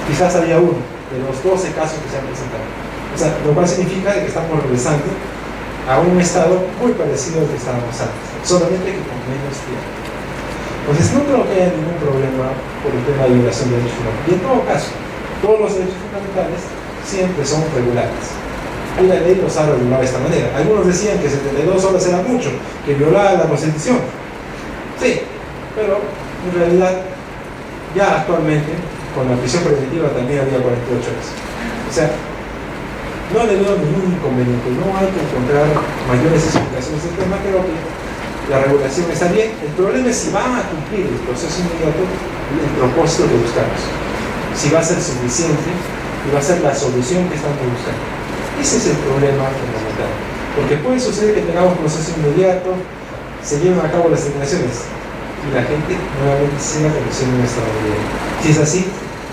Speaker 2: quizás había uno de los 12 casos que se han presentado. O sea, lo cual significa que estamos regresando a un estado muy parecido al que estábamos antes, solamente que con menos tiempo. Entonces no creo que haya ningún problema por el tema de violación de derechos fundamentales. Y en todo caso, todos los derechos fundamentales siempre son regulares. Y la ley los ha regulado de esta manera. Algunos decían que 72 horas era mucho, que violaba la Constitución. Sí, pero en realidad ya actualmente con la prisión preventiva también había 48 horas. O sea, no le veo ningún inconveniente, no hay que encontrar mayores explicaciones del tema. Creo que la regulación está bien. El problema es si van a cumplir el proceso inmediato el propósito que buscamos, si va a ser suficiente y va a ser la solución que estamos buscando. Ese es el problema fundamental, porque puede suceder que tengamos un proceso inmediato, se lleven a cabo las terminaciones y la gente nuevamente siga conduciendo nuestra vida. Si es así,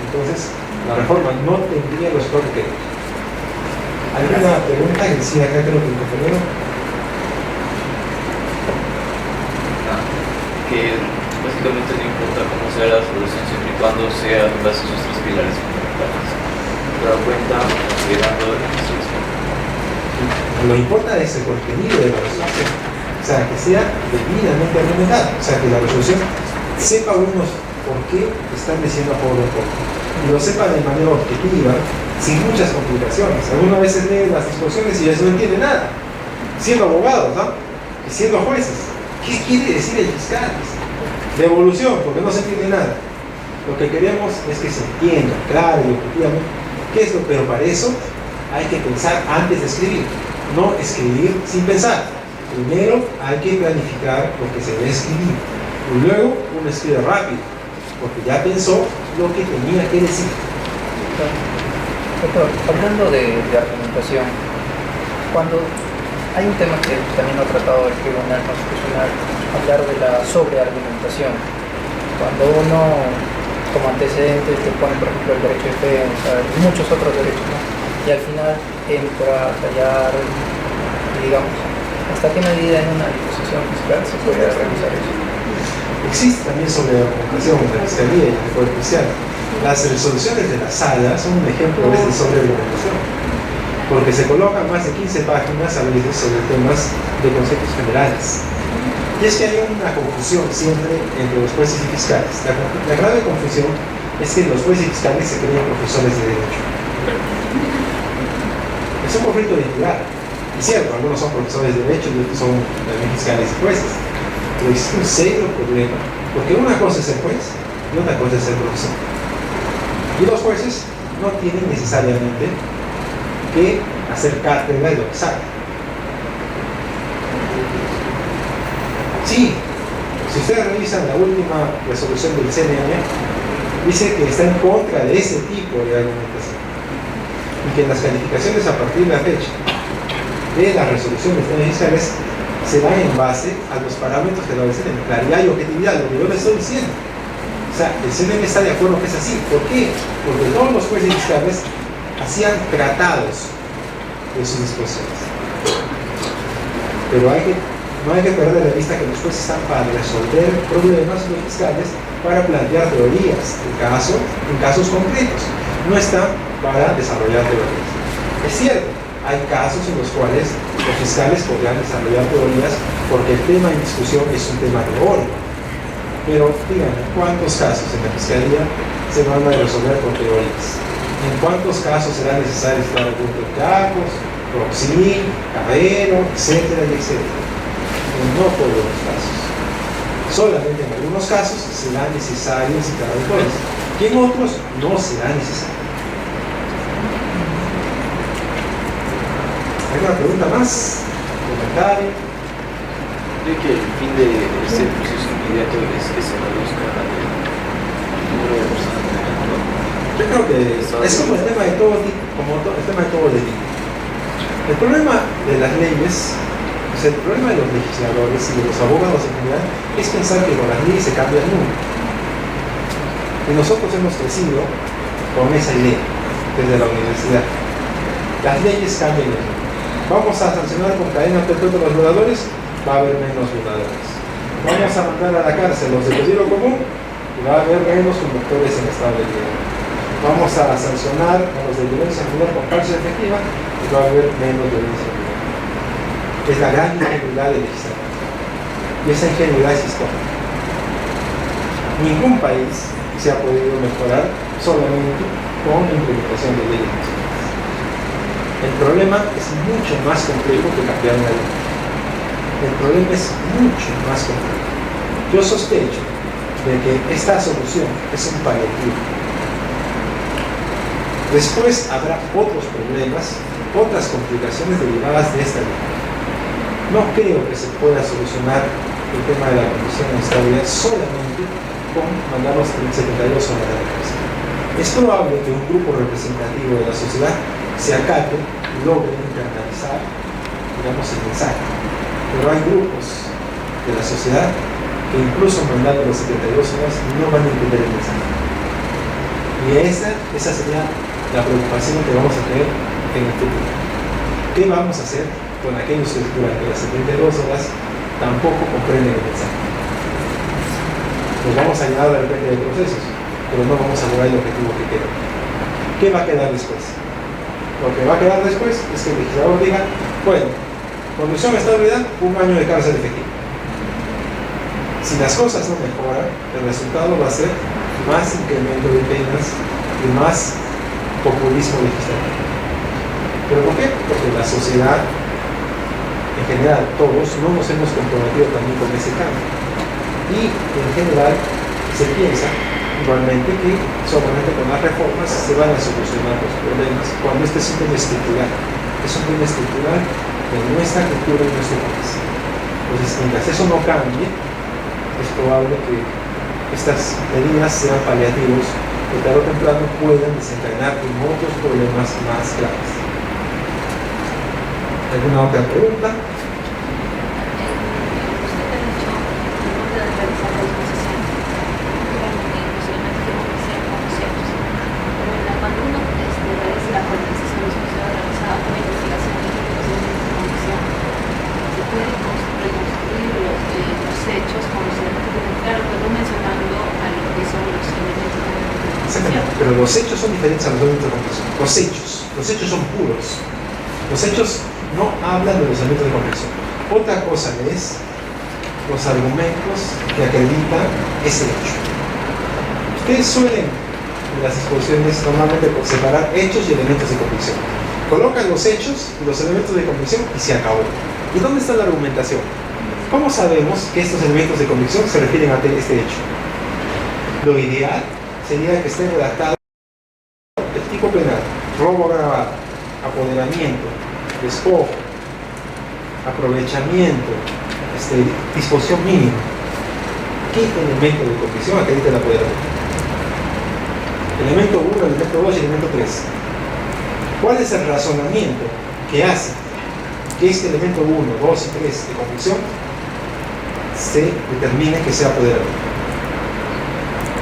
Speaker 2: entonces la reforma no tendría los que. ¿Alguna pregunta que decía acá, creo que el compañero?
Speaker 6: Que básicamente no importa cómo sea la solución siempre y cuando sea en base a sus tres pilares fundamentales. Dar cuenta, considerando la solución.
Speaker 2: Lo importa es el contenido de la resolución, o sea, que sea debidamente argumentada, o sea, que la resolución sepa unos por qué están diciendo a favor del pueblo y lo sepa de manera objetiva, sin muchas complicaciones. Algunas veces leen las disposiciones y ya no entiende nada, siendo abogados, ¿no? Y siendo jueces. ¿Qué quiere decir el fiscal? Devolución, porque no se entiende nada. Lo que queremos es que se entienda claro y objetivamente qué es lo, pero para eso hay que pensar antes de escribir, no escribir sin pensar. Primero hay que planificar lo que se debe escribir Y luego uno escribe rápido, porque ya pensó lo que tenía que decir.
Speaker 7: Doctor, hablando de argumentación, cuando hay un tema que también ha tratado el Tribunal Constitucional, hablar de la sobreargumentación. Cuando uno, como antecedente, te pone, por ejemplo, el derecho de defensa y muchos otros derechos, ¿no? Y al final entra a tallar, digamos, ¿hasta qué medida en una disposición fiscal se puede realizar eso?
Speaker 2: Existe también sobreargumentación en la Fiscalía y en el Poder Judicial. Las resoluciones de la sala son un ejemplo de sobreargumentación, porque se colocan más de 15 páginas a veces sobre temas de conceptos generales. Y es que hay una confusión siempre entre los jueces y fiscales. La grave confusión es que los jueces y fiscales se creen profesores de derecho. Es un conflicto de identidad. Es cierto, algunos son profesores de derecho y otros son también fiscales y jueces. Pero existe un serio problema, porque una cosa es ser juez y otra cosa es ser profesor. Y los jueces no tienen necesariamente que hacer cátedra de lo que saben. Sí, si ustedes revisan la última resolución del CNE, dice que está en contra de ese tipo de argumentación y que las calificaciones a partir de la fecha de las resoluciones fiscales se dan en base a los parámetros que establecen en claridad y objetividad, lo que yo le estoy diciendo. O sea, el CNE está de acuerdo que es así. ¿Por qué? Porque todos los jueces fiscales hacían tratados de sus disposiciones. Pero no hay que perder de vista que los jueces están para resolver problemas fiscales, para plantear teorías en casos concretos. No están para desarrollar teorías. Es cierto, hay casos en los cuales los fiscales podrán desarrollar teorías porque el tema en discusión es un tema teórico. Pero díganme, ¿cuántos casos en la Fiscalía se van a resolver con teorías? ¿En cuántos casos será necesario estar al punto de Carlos, Roxy, Cabero, etcétera y etcétera? No todos los casos. Solamente en algunos casos será necesario citar al juez, y en otros no será necesario. ¿Alguna pregunta más? ¿Comentario?
Speaker 6: Creo que el fin de este proceso inmediato es que se reduzca el número de personas que han.
Speaker 2: Yo creo que es como el tema de todo el tema de todo delito. El problema de las leyes, o sea, el problema de los legisladores y de los abogados en general es pensar que con las leyes se cambia el mundo. Y nosotros hemos crecido con esa idea desde la universidad. Las leyes cambian el mundo. Vamos a sancionar con cadena perpetua a los violadores, va a haber menos violadores. Vamos a mandar a la cárcel los de peligro común y va a haber menos conductores en estado de libertad. Vamos a sancionar a los de violencia familiar con cárcel efectiva y va a haber menos violencia familiar. Es la gran ingenuidad del legislador. Y esa ingenuidad es histórica. Ningún país se ha podido mejorar solamente con la implementación de leyes nacionales. El problema es mucho más complejo que cambiar una ley. El problema es mucho más complejo. Yo sospecho de que esta solución es un paliativo. Después habrá otros problemas, otras complicaciones derivadas de esta ley. No creo que se pueda solucionar el tema de la condición de estabilidad solamente con mandar los 72 horas de la cárcel. Es probable que un grupo representativo de la sociedad se acate y logre internalizar, digamos, el mensaje. Pero hay grupos de la sociedad que incluso mandando los 72 horas no van a entender el mensaje. Y esa sería la preocupación que vamos a tener en el futuro. ¿Qué vamos a hacer con aquellos que durante las 72 horas tampoco comprenden el mensaje? Nos vamos a llevar de repente de procesos, pero no vamos a lograr el objetivo que queremos. ¿Qué va a quedar después? Lo que va a quedar después es que el legislador diga, bueno, condición de estabilidad, 1 año de cárcel efectiva. Si las cosas no mejoran, el resultado va a ser más incremento de penas y más populismo legislativo. ¿Pero por qué? Porque la sociedad, en general, todos, no nos hemos comprometido también con ese cambio. Y en general se piensa igualmente que solamente con las reformas se van a solucionar los problemas, cuando este es un tema estructural. Es un tema estructural de nuestra cultura y nuestro país. Entonces, mientras eso no cambie, es probable que estas medidas sean paliativos que tarde o temprano puedan desencadenar en otros problemas más graves. ¿Alguna otra pregunta? Pero los hechos son diferentes a los elementos de comprensión. Los hechos son puros. Los hechos no hablan de los elementos de comprensión. Otra cosa es los argumentos que acreditan ese hecho. Ustedes suelen en las exposiciones normalmente separar hechos y elementos de comprensión. Colocan los hechos y los elementos de comprensión y se acabó. ¿Y dónde está la argumentación? ¿Cómo sabemos que estos elementos de convicción se refieren a este hecho? Lo ideal sería que esté redactado el tipo penal, robo agravado, apoderamiento, despojo, aprovechamiento, disposición mínima. ¿Qué elemento de convicción acredita el apoderamiento? Elemento 1, elemento 2 y elemento 3. ¿Cuál es el razonamiento que hace que este elemento 1, 2 y 3 de convicción se determine que sea apoderamiento?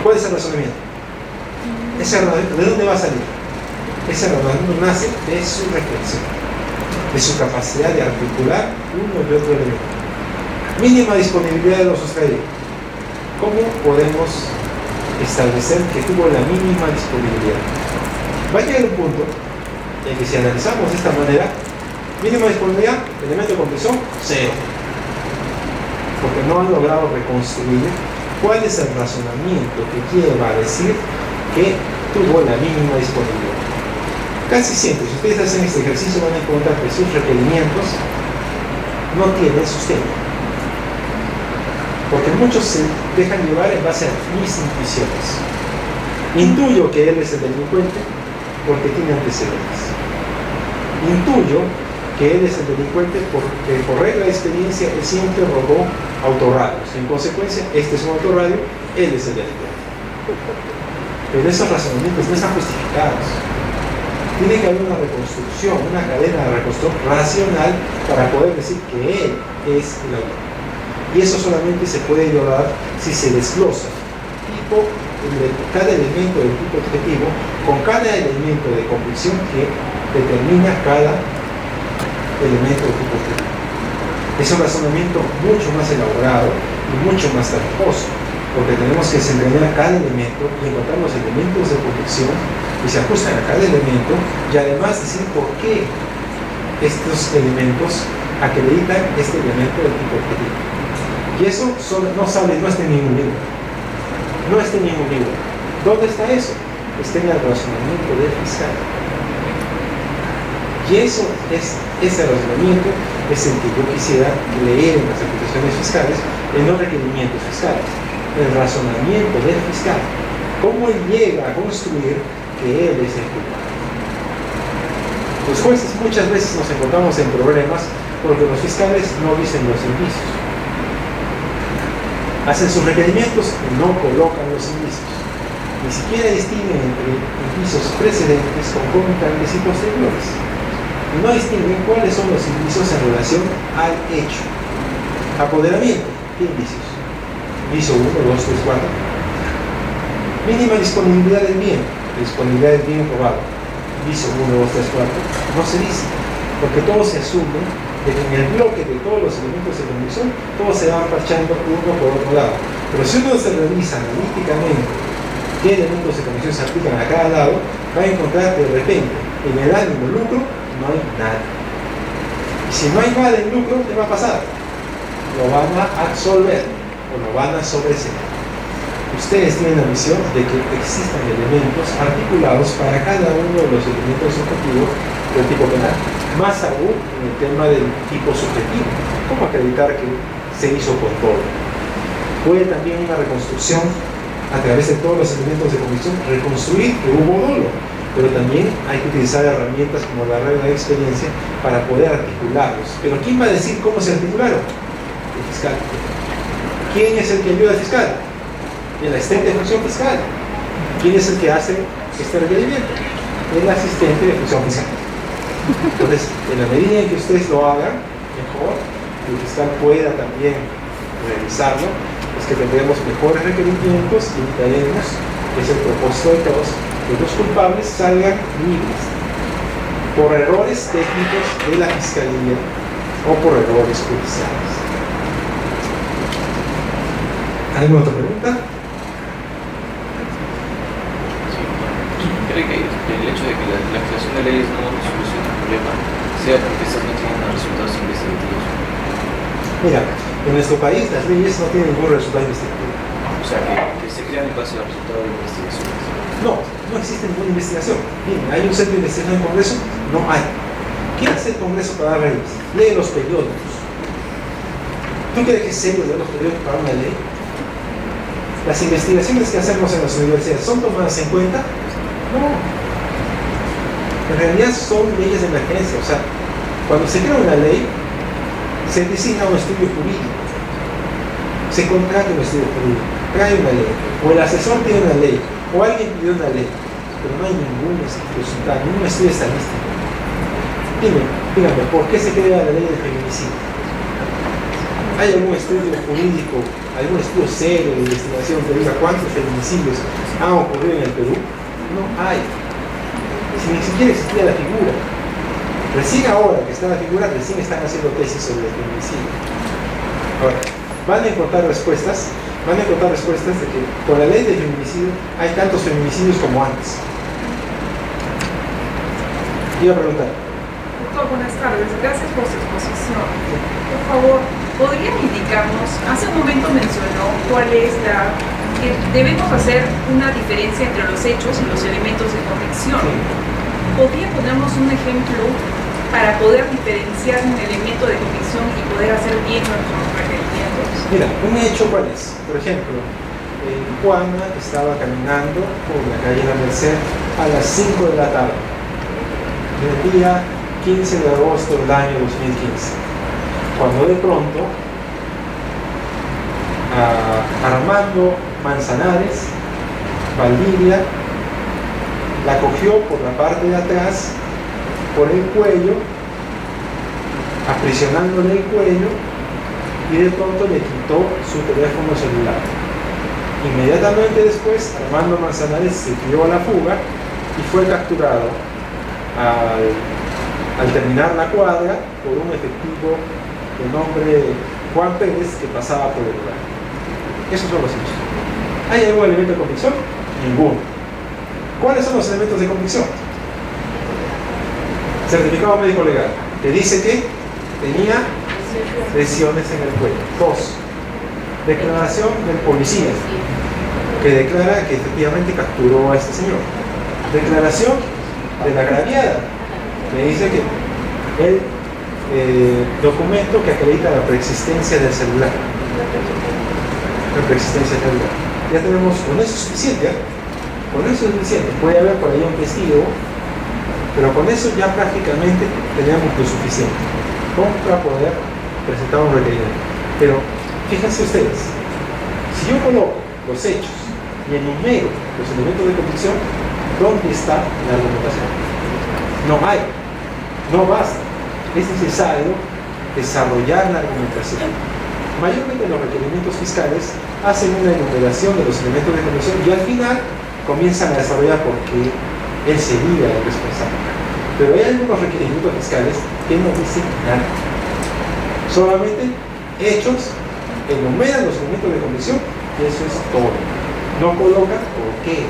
Speaker 2: ¿Cuál es el razonamiento? Ese razonamiento, ¿de dónde va a salir? Ese razonamiento nace de su reflexión, de su capacidad de articular uno y otro elemento. Mínima disponibilidad de lo sustraído. ¿Cómo podemos establecer que tuvo la mínima disponibilidad? Va a llegar un punto en que si analizamos de esta manera, mínima disponibilidad, elemento de convicción, 0. Porque no han logrado reconstruir cuál es el razonamiento que lleva a decir que tuvo la mínima disponibilidad. Casi siempre, si ustedes hacen este ejercicio, van a encontrar que sus requerimientos no tienen sustento. Porque muchos se dejan llevar en base a mis intuiciones. Intuyo que él es el delincuente porque tiene antecedentes. Intuyo que él es el delincuente porque por regla de experiencia él siempre robó autorradios. En consecuencia, este es un autorradio, él es el delincuente. Pero esos razonamientos no están justificados. Tiene que haber una reconstrucción, una cadena de reconstrucción racional para poder decir que él es el autor. Y eso solamente se puede lograr si se desglosa cada elemento del tipo objetivo con cada elemento de convicción que determina cada elemento del tipo objetivo. Es un razonamiento mucho más elaborado y mucho más trabajoso, porque tenemos que desentrañar cada elemento y encontrar los elementos de convicción que se ajustan a cada elemento y además decir por qué estos elementos acreditan este elemento del tipo objetivo. Y eso no está en ningún libro. No está en ningún libro. ¿Dónde está eso? Está en el razonamiento del fiscal. Y ese razonamiento es el que yo quisiera leer en las acusaciones fiscales, en los requerimientos fiscales. El razonamiento del fiscal. ¿Cómo él llega a construir que él es el culpable? Los jueces muchas veces nos encontramos en problemas porque los fiscales no dicen los indicios. Hacen sus requerimientos y no colocan los indicios. Ni siquiera distinguen entre indicios precedentes, concomitantes y posteriores. No distinguen cuáles son los indicios en relación al hecho. Apoderamiento, ¿qué indicios? Indicio 1, 2, 3, 4. Mínima disponibilidad del bien, disponibilidad del bien robado. Indicio 1, 2, 3, 4. No se dice, porque todo se asume de que en el bloque de todos los elementos de convicción, todos se van parchando uno por otro lado. Pero si uno se revisa analíticamente qué elementos de convicción se aplican a cada lado, va a encontrar que de repente en el ánimo lucro no hay nada. Y si no hay nada en lucro, ¿qué va a pasar? Lo van a absolver o lo van a sobreseer. Ustedes tienen la visión de que existan elementos articulados para cada uno de los elementos objetivos del tipo penal. Más aún en el tema del tipo subjetivo. ¿Cómo acreditar que se hizo con todo? Puede también una reconstrucción a través de todos los elementos de convicción reconstruir que hubo dolo, pero también hay que utilizar herramientas como la regla de experiencia para poder articularlos. Pero ¿quién va a decir cómo se articularon? El fiscal. ¿quién es el que ayuda al fiscal? El asistente de función fiscal. ¿Quién es el que hace este requerimiento? El asistente de función fiscal. Entonces, en la medida en que ustedes lo hagan, mejor, que el fiscal pueda también revisarlo, es que tendremos mejores requerimientos y evitaremos, que es el propósito de todos, que los culpables salgan libres por errores técnicos de la fiscalía o por errores judiciales. ¿Alguna otra pregunta?
Speaker 6: ¿Cree que el hecho de que la creación de leyes no solucione el problema sea porque estas no tienen resultados investigativos?
Speaker 2: Mira, en nuestro país las leyes no tienen ningún resultado investigativo.
Speaker 6: O sea, que se crean en base a resultados de investigaciones.
Speaker 2: No existe ninguna investigación. Bien, ¿hay un centro de investigación en el Congreso? No hay. ¿Qué hace el Congreso para dar leyes? Lee los periódicos. ¿Tú crees que es serio leer los periódicos para una ley? ¿Las investigaciones que hacemos en las universidades son tomadas en cuenta? No. En realidad son leyes de emergencia. O sea, cuando se crea una ley, se designa un estudio jurídico. Se contrata un estudio jurídico. Trae una ley. O el asesor tiene una ley. O alguien pidió una ley. Pero no hay ningún resultado, ningún estudio estadístico. Dígame, ¿por qué se crea la ley del feminicidio? ¿Hay algún estudio jurídico, algún estudio serio de investigación que diga cuántos feminicidios han ocurrido en el Perú? No hay. Si ni siquiera existía la figura. Recién ahora que está la figura, recién están haciendo tesis sobre el feminicidio. Ahora, van a encontrar respuestas de que con la ley del feminicidio hay tantos feminicidios como antes. Iba a preguntar.
Speaker 8: Doctor, buenas tardes. Gracias por su exposición. Por favor, ¿podrían indicarnos, hace un momento mencionó cuál es que debemos hacer una diferencia entre los hechos y los elementos de convicción? ¿Podría ponernos un ejemplo para poder diferenciar un elemento de convicción y poder hacer bien nuestros requerimientos?
Speaker 2: Mira, un hecho cuál es. Por ejemplo, Juana estaba caminando por la calle La Merced a las 5 de la tarde, del día 15 de agosto del año 2015, cuando de pronto Armando Manzanares Valdivia la cogió por la parte de atrás, por el cuello, aprisionándole el cuello, y de pronto le quitó su teléfono celular. Inmediatamente después, Armando Manzanares se dio a la fuga y fue capturado al terminar la cuadra por un efectivo de nombre Juan Pérez que pasaba por el lugar. Esos son los hechos. ¿Hay algún elemento de convicción? Ninguno. ¿Cuáles son los elementos de convicción? Certificado médico legal, que dice que tenía lesiones en el cuello. 2. Declaración del policía, que declara que efectivamente capturó a este señor. Declaración de la agraviada, que dice que el documento que acredita la preexistencia del celular. La preexistencia del celular. Ya tenemos, con eso es suficiente, ¿eh? Con eso es suficiente. Puede haber por ahí un testigo, pero con eso ya prácticamente tenemos lo suficiente para poder presentar un requerimiento. Pero fíjense ustedes, si yo coloco los hechos y enumero los elementos de convicción, ¿dónde está la argumentación? No hay, no basta. Es necesario desarrollar la argumentación. Mayormente los requerimientos fiscales hacen una enumeración de los elementos de convicción y al final comienzan a desarrollar por qué él sería el responsable. Pero hay algunos requerimientos fiscales que no dicen nada. Solamente hechos, enumeran los elementos de convicción y eso es todo. No colocan por qué.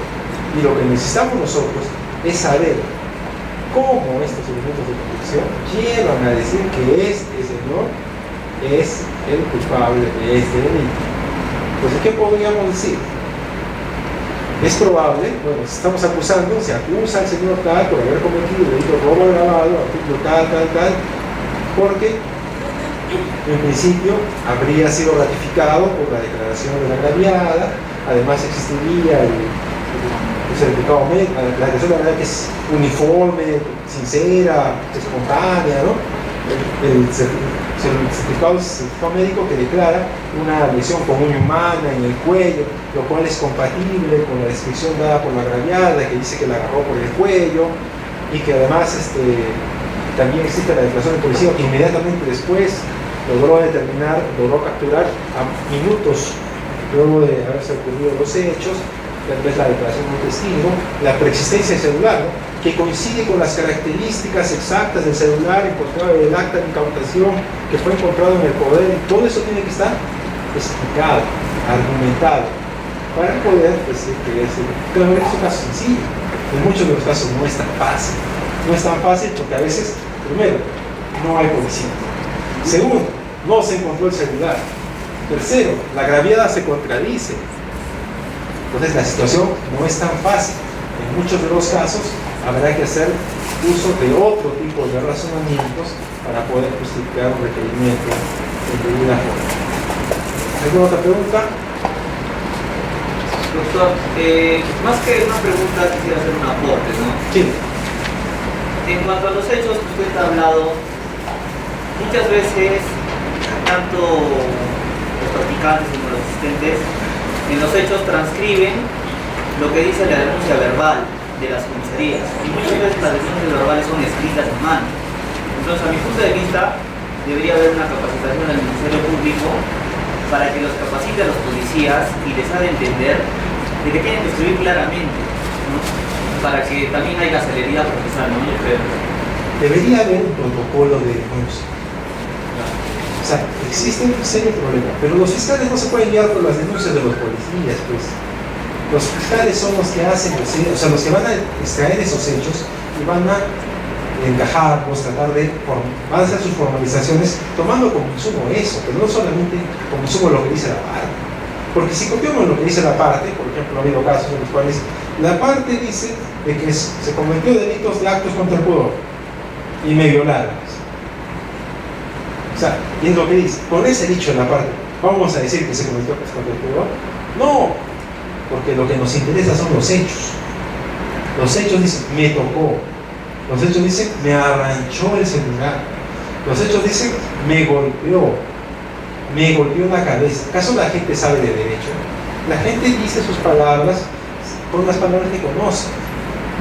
Speaker 2: Y lo que necesitamos nosotros es saber cómo estos elementos de convicción llevan a decir que este señor es el culpable de este delito. Pues, ¿qué podríamos decir? Es probable, bueno, si estamos acusando, se acusa al señor tal por haber cometido el delito de robo agravado, artículo tal, porque en principio habría sido ratificado por la declaración de la agraviada, además existiría el certificado médico, la declaración de la verdad que es uniforme, sincera, espontánea, ¿no? el certificado médico que declara una lesión común humana en el cuello, lo cual es compatible con la descripción dada por la agraviada, que dice que la agarró por el cuello, y que además también existe la declaración del policía que inmediatamente después logró capturar a minutos luego de haberse ocurrido los hechos, tal vez la declaración de un testigo, la preexistencia del celular, ¿no?, que coincide con las características exactas del celular encontrado en el acta de incautación que fue encontrado en el poder. Todo eso tiene que estar explicado, argumentado, para poder decir que es un caso sencillo. En muchos de los casos no es tan fácil. No es tan fácil porque a veces, primero, no hay policía. Segundo, no se encontró el celular. Tercero, la agraviada se contradice. Entonces la situación no es tan fácil. En muchos de los casos habrá que hacer uso de otro tipo de razonamientos para poder justificar un requerimiento de debida forma. ¿Alguna otra pregunta?
Speaker 9: Doctor, más que una pregunta, quisiera hacer un aporte, ¿no?
Speaker 2: Sí.
Speaker 9: En cuanto a los hechos que usted ha hablado, muchas veces, tanto los practicantes como los asistentes, en los hechos transcriben lo que dice la denuncia verbal de las comisarías. Y muchas veces las denuncias verbales son escritas en mano. Entonces, a mi punto de vista, debería haber una capacitación del Ministerio Público para que los capacite a los policías y les haga entender de que tienen que escribir claramente, ¿no?, para que también haya celeridad procesal, ¿no? Yo creo.
Speaker 2: Debería haber un protocolo de denuncia. O sea, existe un serio problema, pero los fiscales no se pueden guiar por las denuncias de los policías, pues. Los fiscales son los que hacen los hechos, o sea, los que van a extraer esos hechos y van a encajarlos, tratar de van a hacer sus formalizaciones tomando como insumo eso, pero no solamente como insumo lo que dice la parte. Porque si copiamos lo que dice la parte, por ejemplo, ha habido casos en los cuales la parte dice de que se cometió delitos de actos contra el pudor y me violaron. O sea, y es lo que dice, con ese dicho en la parte, ¿vamos a decir que se cometió actos contra el pudor? No, porque lo que nos interesa son los hechos. Los hechos dicen, me tocó. Los hechos dicen, me arranchó el celular. Los hechos dicen, me golpeó la cabeza. ¿Acaso la gente sabe de derecho? La gente dice sus palabras con las palabras que conoce.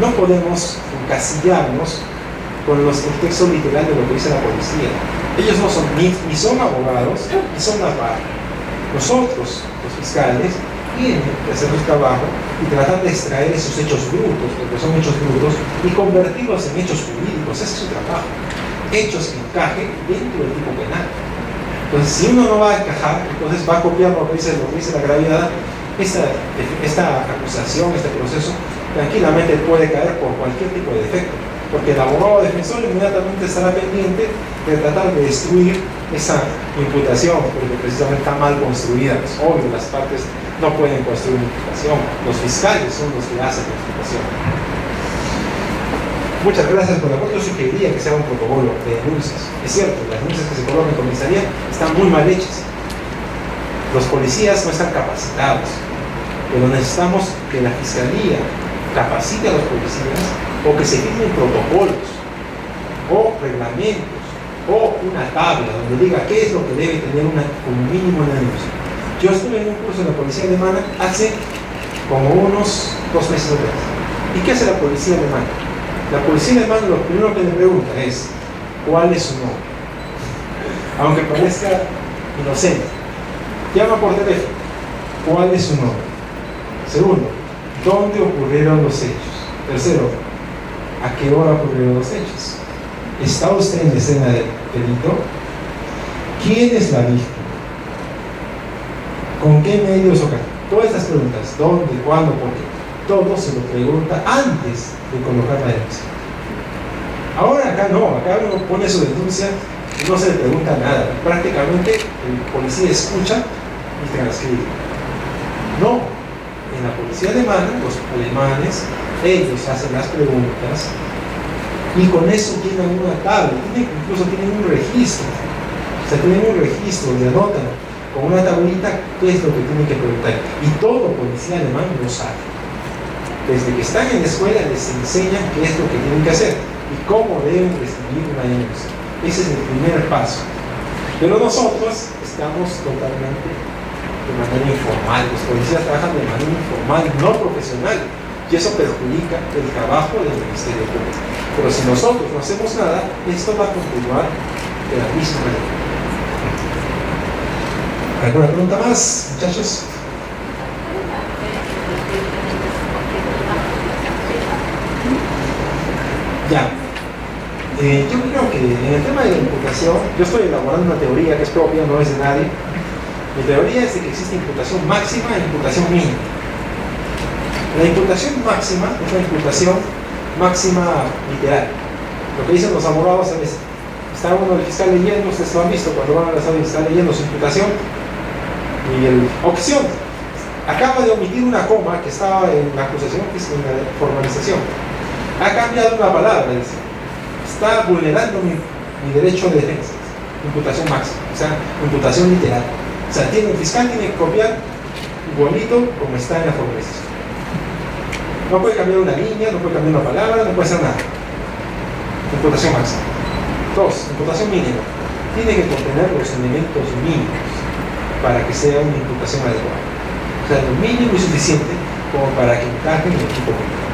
Speaker 2: No podemos encasillarnos con el texto literal de lo que dice la policía. Ellos no son ni son abogados, ni son la parte. Nosotros, los fiscales, tienen que hacer su trabajo y tratar de extraer esos hechos brutos, porque son hechos brutos, y convertirlos en hechos jurídicos. Ese es su trabajo. Hechos que encajen dentro del tipo penal. Entonces, si uno no va a encajar, entonces va a copiar lo que dice la agraviada. Esta acusación, este proceso, tranquilamente puede caer por cualquier tipo de defecto, porque el abogado defensor inmediatamente estará pendiente de tratar de destruir esa imputación, porque precisamente está mal construida. Es obvio, las partes no pueden construir una imputación, los fiscales son los que hacen la imputación. Muchas gracias por el apoyo. Yo sugeriría que se haga un protocolo de denuncias. Es cierto, las denuncias que se colocan en comisaría están muy mal hechas. Los policías no están capacitados, pero necesitamos que la fiscalía capacite a los policías, o que se firmen protocolos o reglamentos o una tabla donde diga qué es lo que debe tener como mínimo una denuncia. Yo estuve en un curso de la policía alemana hace como unos 2 meses atrás. ¿Y qué hace la policía alemana? La policía alemana lo primero que le pregunta es ¿cuál es su nombre? Aunque parezca inocente. Llama por teléfono. ¿Cuál es su nombre? Segundo, ¿dónde ocurrieron los hechos? Tercero, ¿a qué hora ocurrieron los hechos? ¿Está usted en la escena del delito? ¿Quién es la víctima? ¿Con qué medios ocurrió? Todas estas preguntas, ¿dónde, cuándo, por qué? Todo se lo pregunta antes de colocar la denuncia. Ahora acá no, acá uno pone su denuncia y no se le pregunta nada. Prácticamente el policía escucha y transcribe. No, en la policía alemana, los alemanes, ellos hacen las preguntas y con eso tienen una tabla, incluso tienen un registro. O sea, tienen un registro donde anotan con una tablita qué es lo que tienen que preguntar. Y todo policía alemán lo sabe. Desde que están en la escuela les enseñan qué es lo que tienen que hacer y cómo deben recibir una denuncia. Ese es el primer paso. Pero nosotros estamos totalmente de manera informal. Los policías trabajan de manera informal, no profesional. Y eso perjudica el trabajo del Ministerio Público. Pero si nosotros no hacemos nada, esto va a continuar de la misma manera. ¿Alguna pregunta más, muchachos? Ya. Yo creo que en el tema de la imputación, yo estoy elaborando una teoría que es propia, no es de nadie. Mi teoría es de que existe imputación máxima e imputación mínima. La imputación máxima es la imputación máxima literal. Lo que dicen los abogados a veces, está uno del fiscal leyendo, ustedes lo han visto cuando van a la sala y está leyendo su imputación y el opción acaba de omitir una coma que estaba en la acusación, que es en la formalización, ha cambiado una palabra, dice, está vulnerando mi derecho de defensa, imputación máxima, o sea, imputación literal, o sea, el fiscal tiene que copiar igualito como está en la formalización. No puede cambiar una línea, no puede cambiar una palabra, no puede hacer nada. Imputación máxima. 2. Imputación mínima. Tiene que contener los elementos mínimos para que sea una imputación adecuada. O sea, lo mínimo y suficiente como para que encaje en el equipo mínimo.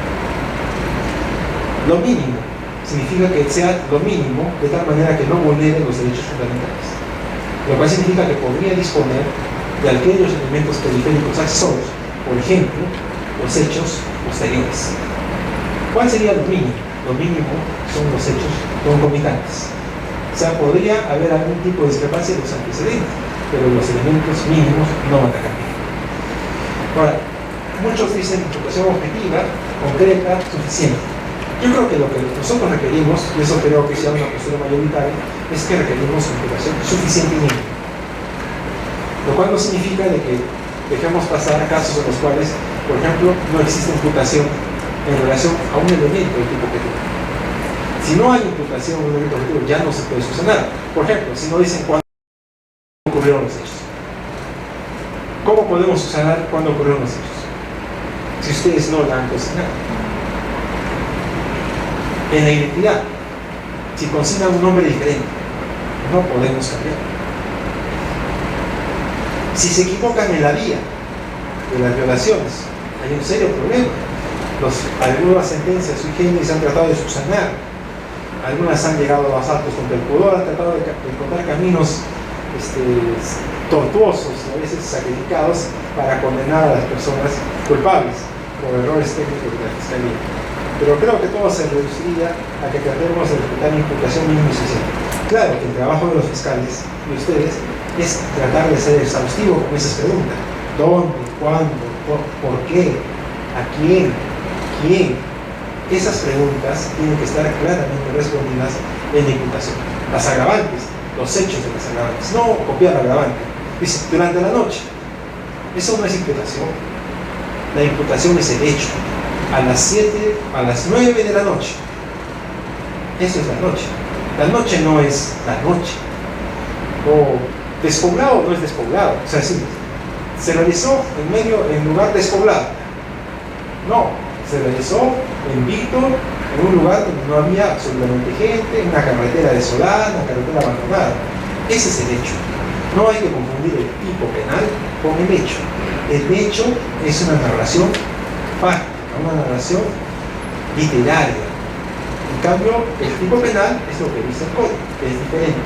Speaker 2: Lo mínimo significa que sea lo mínimo de tal manera que no vulnere los derechos fundamentales. Lo cual significa que podría disponer de aquellos elementos periféricos accesorios, por ejemplo, los hechos posteriores. ¿Cuál sería lo mínimo? Lo mínimo son los hechos concomitantes. O sea, podría haber algún tipo de discrepancia en los antecedentes, pero los elementos mínimos no van a cambiar. Ahora, muchos dicen imputación objetiva, concreta, suficiente. Yo creo que lo que nosotros requerimos, y eso creo que sea una postura mayoritaria, es que requerimos imputación suficiente y mínima. Lo cual no significa de que dejemos pasar casos en los cuales, por ejemplo, no existe imputación en relación a un elemento del tipo objetivo. Si no hay imputación en un elemento objetivo, ya no se puede subsanar. Por ejemplo, si no dicen cuándo ocurrieron los hechos. ¿Cómo podemos subsanar cuándo ocurrieron los hechos? Si ustedes no la han consignado. En la identidad, si consignan un nombre diferente, no podemos cambiar. Si se equivocan en la vía de las violaciones, hay un serio problema. Algunas sentencias sui generis han tratado de subsanar, algunas han llegado a los actos contra el pudor, han tratado de encontrar caminos tortuosos, a veces sacrificados, para condenar a las personas culpables por errores técnicos de la Fiscalía. Pero creo que todo se reduciría a que tratemos de respetar la imputación mínima y suficiente. Claro que el trabajo de los fiscales y ustedes es tratar de ser exhaustivo con esas preguntas. ¿Dónde? ¿Cuándo? ¿Por qué? ¿A quién? ¿Quién? Esas preguntas tienen que estar claramente respondidas en la imputación. Las agravantes, los hechos de las agravantes. No copiar la agravante. Dice, durante la noche. Eso no es imputación. La imputación es el hecho. A las 7, a las 9 de la noche. Eso es la noche. La noche no es la noche. O despoblado no es despoblado. O sea, sí, se realizó en lugar despoblado. No, se realizó en Víctor, en un lugar donde no había absolutamente gente, en una carretera desolada, una carretera abandonada. Ese es el hecho. No hay que confundir el tipo penal con el hecho. El hecho es una narración fáctica, una narración literaria. En cambio, el tipo penal es lo que dice el código, que es diferente.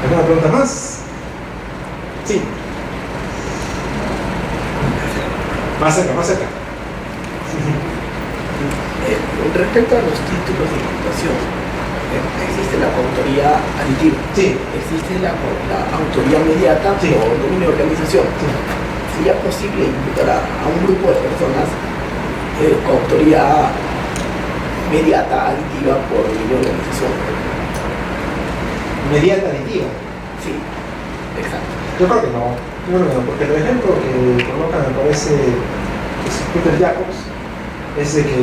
Speaker 2: ¿Alguna pregunta más? Sí. Más cerca, más cerca.
Speaker 3: Respecto a los títulos de imputación, existe la coautoría aditiva.
Speaker 2: Sí.
Speaker 3: Existe la autoría inmediata
Speaker 2: Sí.
Speaker 3: por dominio de organización.
Speaker 2: Sí.
Speaker 3: ¿Sería posible imputar a un grupo de personas coautoría inmediata aditiva por dominio de organización?
Speaker 2: Inmediata aditiva.
Speaker 3: Sí, exacto.
Speaker 2: Yo creo que no. Yo creo que no, porque el ejemplo que colocan me parece es Peter Jacobs, es de que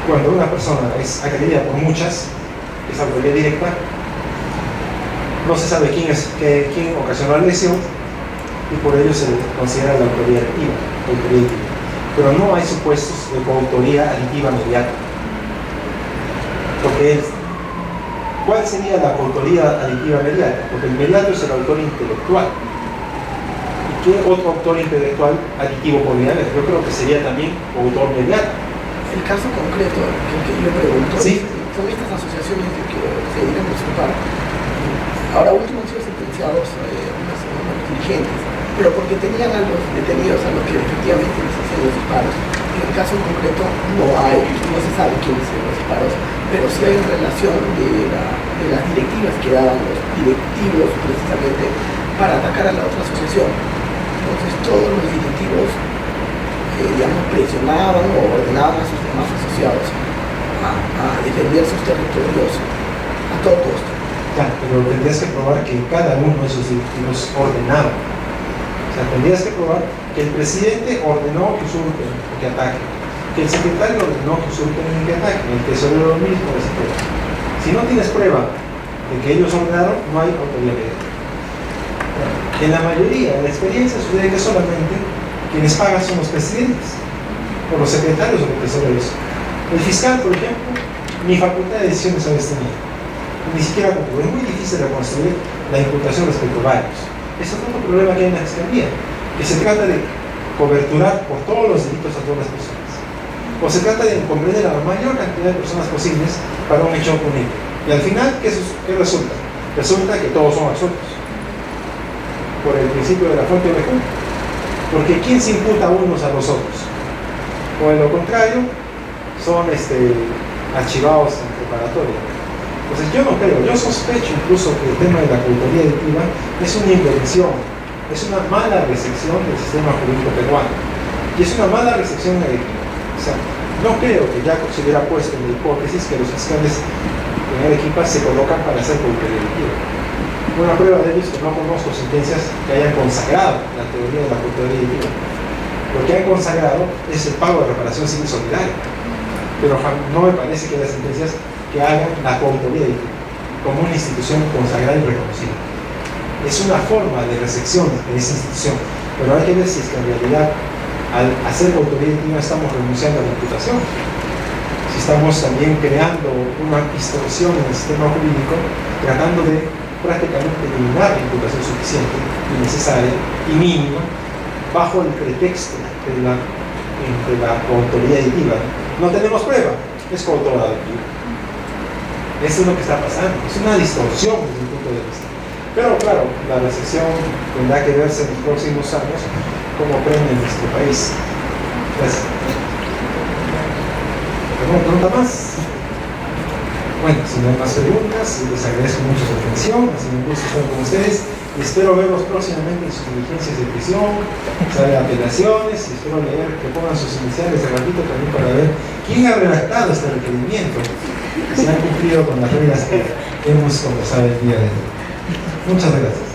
Speaker 2: cuando una persona es agredida por muchas, es autoría directa, no se sabe quién ocasionó la lesión y por ello se considera la autoría activa, pero no hay supuestos de coautoría aditiva inmediata. Porque ¿cuál sería la coautoría aditiva mediata? Porque el mediato es el autor intelectual. ¿Y qué otro autor intelectual aditivo podría haber? Yo creo que sería también autor mediato.
Speaker 3: El caso concreto que yo pregunto,
Speaker 2: ¿sí?
Speaker 3: Son estas asociaciones que se dedican a usurpar. Ahora último han sido sentenciados unos dirigentes, pero porque tenían a los detenidos a los que efectivamente les hacían los disparos. En el caso concreto no se sabe quiénes son los disparos, pero sí hay relación de las directivas que daban los directivos precisamente para atacar a la otra asociación. Entonces todos los directivos presionaban o ordenaban a sus demás asociados a defender sus territorios a todo costo.
Speaker 2: Ya, pero tendrías que probar que cada uno de esos directivos ordenaba. O sea, tendrías que probar que el presidente ordenó que usurpen o que ataquen, que el secretario ordenó que usurpen y que ataquen, el tesorero lo mismo, etc. Si no tienes prueba de que ellos ordenaron, no hay autoridad legal. En la mayoría de la experiencia sucede que solamente quienes pagan son los presidentes, o los secretarios o los tesoreros. El fiscal, por ejemplo, ni facultad de decisión esa vez tenía, ni siquiera control. Es muy difícil reconstruir la imputación respecto a varios. Ese es otro problema que hay en la fiscalía, que se trata de coberturar por todos los delitos a todas las personas, o se trata de comprender a la mayor cantidad de personas posibles para un hecho único. Y al final, ¿qué resulta? Resulta que todos son absueltos por el principio de la fuente de junta. Porque ¿quién se imputa unos a los otros? O en lo contrario, son archivados en preparatoria. Entonces yo no creo, yo sospecho incluso que el tema de la coautoría aditiva es una invención, es una mala recepción del sistema jurídico peruano. Y es una mala recepción negativa. O sea, no creo que ya se hubiera puesto en la hipótesis que los fiscales en Arequipa se colocan para hacer coautoría aditiva. Una prueba de ello es que no conozco sentencias que hayan consagrado la teoría de la coautoría aditiva. Lo que han consagrado es el pago de reparación civil solidaria, pero no me parece que haya sentencias que hagan la coautoría aditiva como una institución consagrada y reconocida. Es una forma de recepción de esa institución, pero hay que ver si es que en realidad al hacer coautoría aditiva estamos renunciando a la imputación, si estamos también creando una distorsión en el sistema jurídico, tratando de prácticamente eliminar la imputación suficiente y necesaria y mínima bajo el pretexto de la coautoría aditiva. No tenemos prueba, es coautora aditiva. Eso es lo que está pasando, es una distorsión desde mi punto de vista. Pero claro, la recesión tendrá que verse en los próximos años como premio en nuestro país. Gracias. ¿Alguna pregunta más? Bueno, si no hay más preguntas, les agradezco mucho su atención, ha sido un gusto estar con ustedes y espero verlos próximamente en sus diligencias de prisión, sale apelaciones y espero leer que pongan sus iniciales de ratito también para ver quién ha redactado este requerimiento, si han cumplido con las reglas que hemos conversado el día de hoy. Muchas gracias.